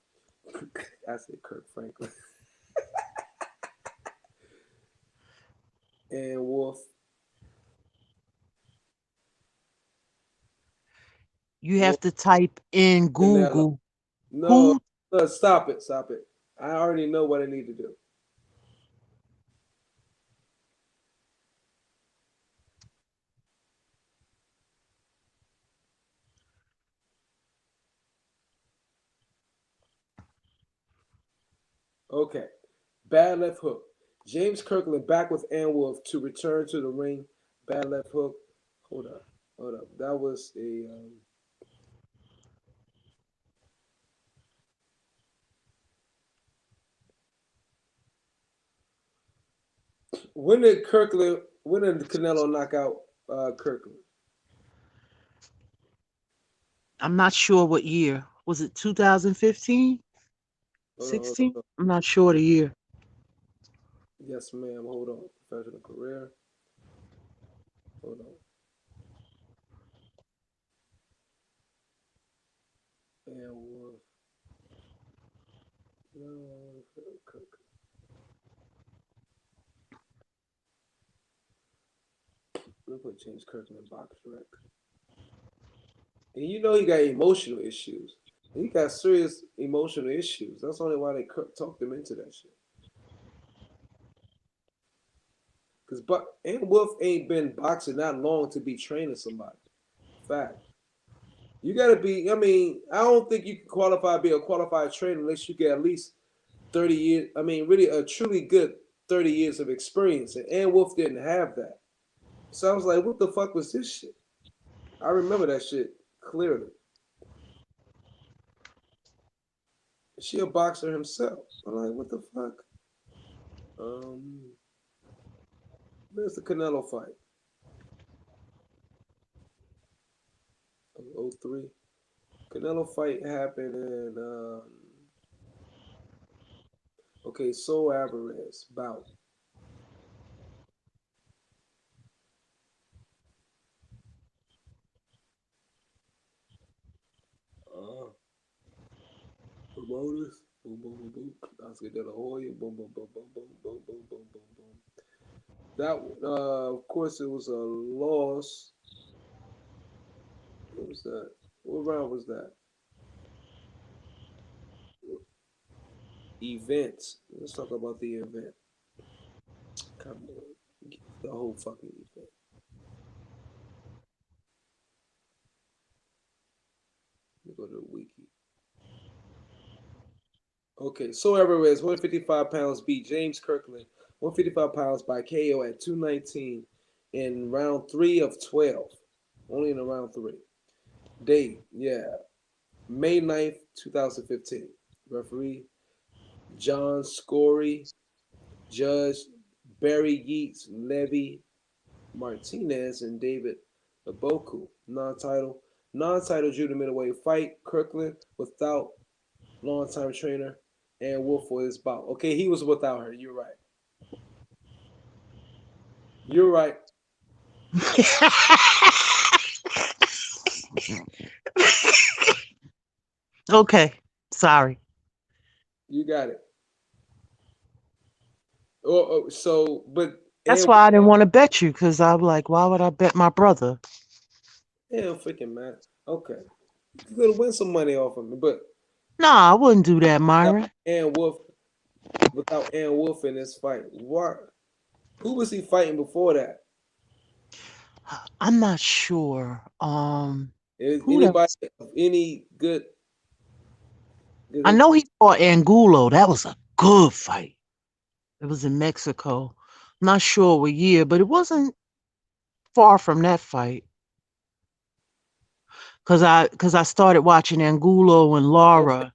I said Kirk Franklin and Wolf. You Wolf have to type in Canelo. Google No, who. no, stop it, stop it. I already know what I need to do. Okay. Bad left hook. James Kirkland back with Ann Wolf to return to the ring. Bad left hook. Hold up. Hold up. That was a. When did Kirkland? When did Canelo knock out Kirkland? I'm not sure what year. Was it 2015? Hold on. Hold 16? on. I'm not sure the year. Yes, ma'am. Hold on. Professional career. Hold on. Ann Wolf. No, Kirk. Let me put James Kirkland box rec. And you know he got emotional issues. He got serious emotional issues. That's only why they talked him into that shit. Because Ann Wolf ain't been boxing that long to be training somebody. Fact. You gotta be. I mean, I don't think you can qualify be a qualified trainer unless you get at least 30 years. I mean, really a truly good 30 years of experience. And Ann Wolf didn't have that. So I was like, what the fuck was this shit? I remember that shit clearly. She a boxer himself. I'm like, what the fuck? Um, where's the Canelo fight? Oh, 03. Canelo fight happened in okay, Soul Alvarez bout. Uh, Promoters. Boom, boom, boom, boom. Oscar De La Hoya. Boom, boom, boom, boom, boom, boom, boom, boom, boom, boom. That of course, it was a loss. What was that? What round was that? Events. Let's talk about the event. Come on, the whole fucking event. Let me go to the wiki. Okay, so Alvarez, 155 pounds, beat James Kirkland, 155 pounds by KO at 219 in round 3 of 12. Only in the round 3. Date, yeah, May 9th, 2015. Referee, John Scory. Judge, Barry Yeats, Levy Martinez, and David Aboku. Non-title. Non-title junior middleweight fight. Kirkland without longtime trainer and Wolf for his bout. Okay, he was without her. You're right. You're right. Okay, sorry. You got it. So, but That's and why I didn't want to bet you because I'm like, why would I bet my brother? yeah, freaking man. Okay, you could have win some money off of me, but Nah, I wouldn't do that, without Myron. Ann Wolf, without Ann Wolf in this fight, what? Who was he fighting before that? I'm not sure. Is Who that anybody was? of any good? I Good know he fought Angulo. That was a good fight. It was in Mexico. Not sure what year, but it wasn't far from that fight. Cause I started watching Angulo and okay, Laura,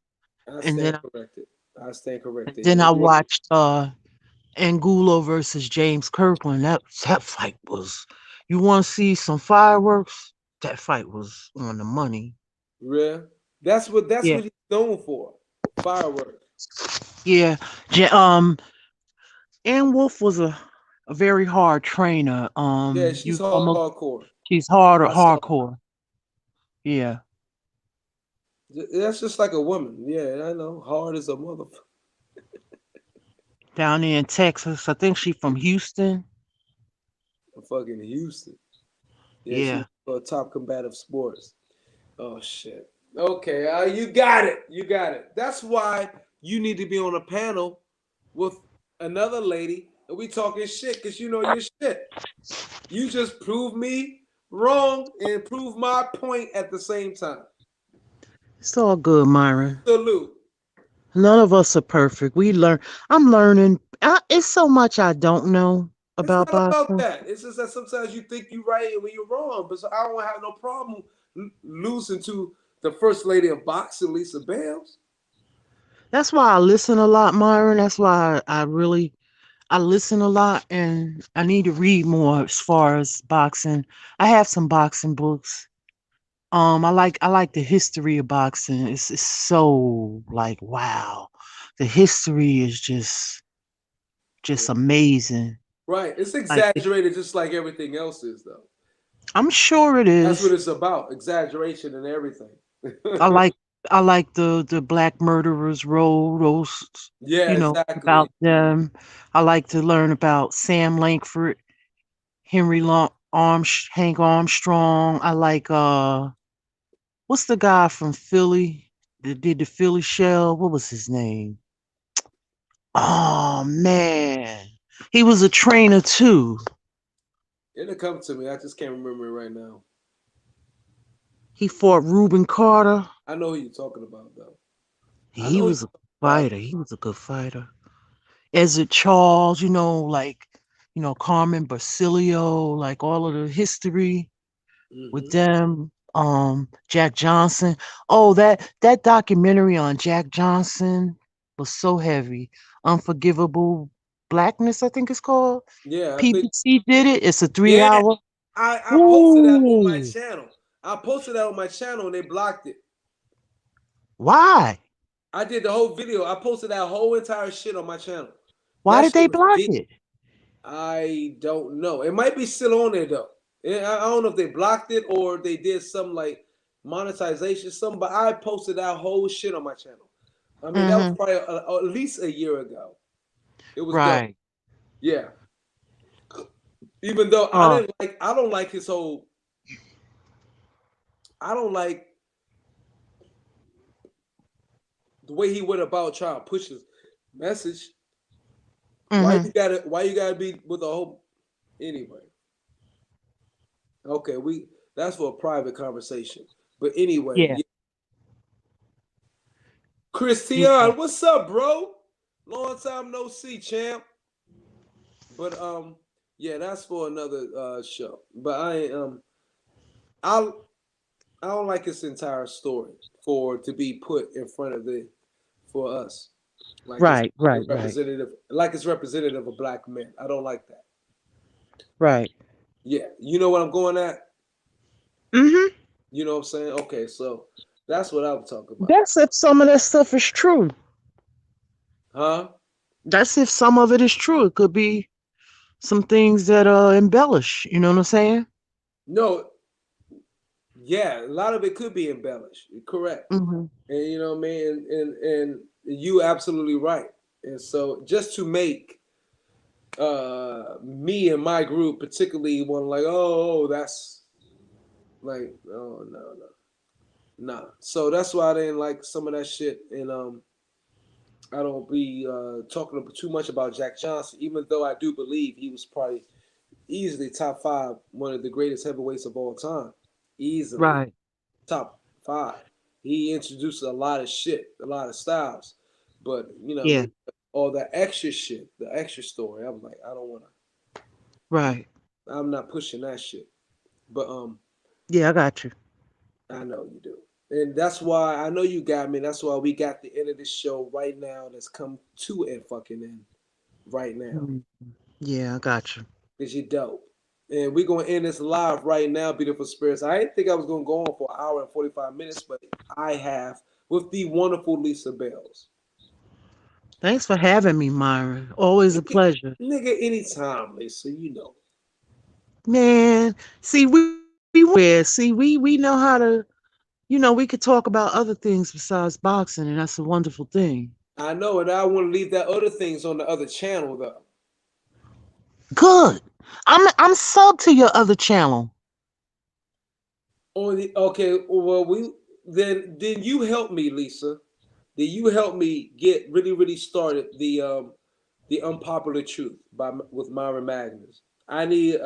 I and stand then corrected. I stand corrected. then Yeah, I you were watched Angulo versus James Kirkland. That fight was. You want to see some fireworks? That fight was on the money. real. That's Yeah, what he's known for. Fireworks. yeah. Ann Wolf was a very hard trainer. Yeah, she's You almost hardcore. she's hard or I saw. hardcore. Yeah, That's just like a woman. Yeah, I know. Hard as a motherfucker. down there in Texas. I think she from Houston. Fucking Houston. Yeah, she Yeah. was for top combative sports. Oh shit. Okay, you got it. You got it. That's why you need to be on a panel with another lady and we talking shit because you know your shit. You just prove me wrong and prove my point at the same time. It's all good, Myron. Salute. None of us are perfect. We learn. I'm learning. It's so much I don't know It's about not about boxing. that. It's just that sometimes you think you're right and when you're wrong. But so I don't have no problem losing to the first lady of boxing, Lisa Bales. That's why I listen a lot, Myron. That's why I really I listen a lot, and I need to read more as far as boxing. I have some boxing books. I like the history of boxing. It's so like wow, the history is just amazing. Right. It's Like exaggerated just like everything else is, though. I'm sure it That's what is. it's about. Exaggeration and everything. I like I like the Black Murderers Row, those Yeah, exactly. about them. I like to learn about Sam Lankford, Hank Armstrong. I like what's the guy from Philly that did the Philly shell? What was his name? Oh man. He was a trainer too. It'll come to me. I just can't remember it right now. He fought Reuben Carter. I know who you're talking about, though. I He know who was a you're talking about. fighter. He was a good fighter. Ezra Charles, like, Carmen Basilio, like all of the history with Hmm. them. Jack Johnson. Oh, that documentary on Jack Johnson was so heavy. Unforgivable Blackness, I think it's called. Yeah, I think. PBC did it. It's a three Yeah, hour. I posted that on my Ooh. channel. I posted that on my channel and they blocked it. Why? I did the whole video. I posted that whole entire shit on my channel. Why That did shit they was block big. it? I don't know. It might be still on there though. I don't know if they blocked it or they did some like monetization, something. But I posted that whole shit on my channel. I mean, that was Mm-hmm. probably at least a year ago. It was dope. Right. Yeah. Even though Oh. I don't like his whole. I don't like the way he went about trying to push his message. Mm-hmm. Why you gotta be with a whole anyway? Okay, that's for a private conversation. But anyway, Yeah. yeah. Yeah. Christian, what's up, bro? Long time no see, champ. But yeah, that's for another show. But I I don't like this entire story for to be put in front of the for us. Like Right. Right. it's Right. representative of black men. I don't like that. Right. Yeah, you know what I'm going at? Mm-hmm. You know what I'm saying? Okay, so that's what I'm talking about. That's if some of that stuff is true. Huh? That's if some of it is true. It could be. some things that embellish. You know what I'm saying? No, yeah, a lot of it could be embellished. You're correct. Hmm. And you know what I mean? And you absolutely right. And so just to make me and my group particularly want like, that's like, oh no, no. Nah. So that's why I didn't like some of that shit. And I don't be talking too much about Jack Johnson, even though I do believe he was probably easily top five, one of the greatest heavyweights of all time. Easily Right. top five. He introduced a lot of shit, a lot of styles. But you know, what I Yeah. mean, all the extra shit, the extra story. I'm like, I don't wanna. Right. I'm not pushing that shit. But Yeah, I got you. I know you do. And that's why I know you got me. That's why we got the end of this show right now that's come to a fucking end right now. Mhm. Yeah, I got you. Because you're dope. And we're going to end this live right now, Beautiful Spirits. I didn't think I was going to go on for an hour and 45 minutes, but I have with the wonderful Lisa Bells. Thanks for having me, Myron. Always a Nigga, pleasure. nigga, anytime, Lisa, you know. Man, see, we know how to, we could talk about other things besides boxing, and that's a wonderful thing. I know, and I want to leave that other things on the other channel, though. Good. I'm sub to your other channel. On the okay, well we then you help me, Lisa. Then you help me get really started the unpopular truth by with Myron Magnus. I need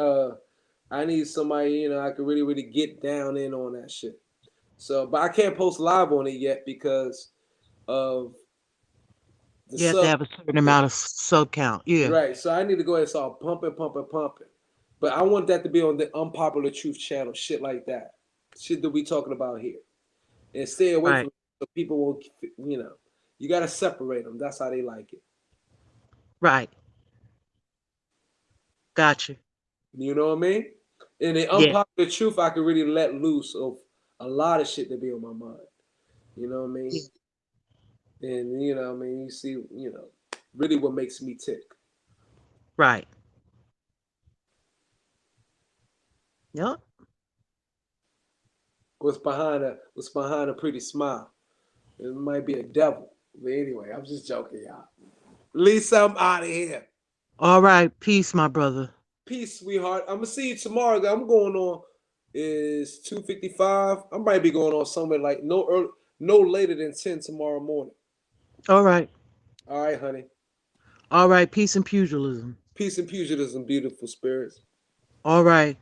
somebody I can really get down in on that shit. So, but I can't post live on it yet because of the You have to sub. have a certain amount of sub count. Yeah. Right. So I need to go ahead and start pumping. But I want that to be on the unpopular truth channel, shit like that, shit that we talking about here, and stay away from Right. it so people won't. You got to separate them. That's how they like it. Right. Got you. You know what I mean? And the Yeah. unpopular truth, I can really let loose of a lot of shit that be on my mind. You know what I mean? Yeah. And I mean, you see, really what makes me tick. Right. Yep. What's behind a pretty smile? It might be a devil. But anyway, I'm just joking, y'all. Lisa, I'm out of here. All right. Peace, my brother. Peace, sweetheart. I'm gonna see you tomorrow. I'm going on is 2:55. I might be going on somewhere like no later than 10 tomorrow morning. All right. All right, honey. All right. Peace and pugilism. Peace and pugilism, beautiful spirits. All right.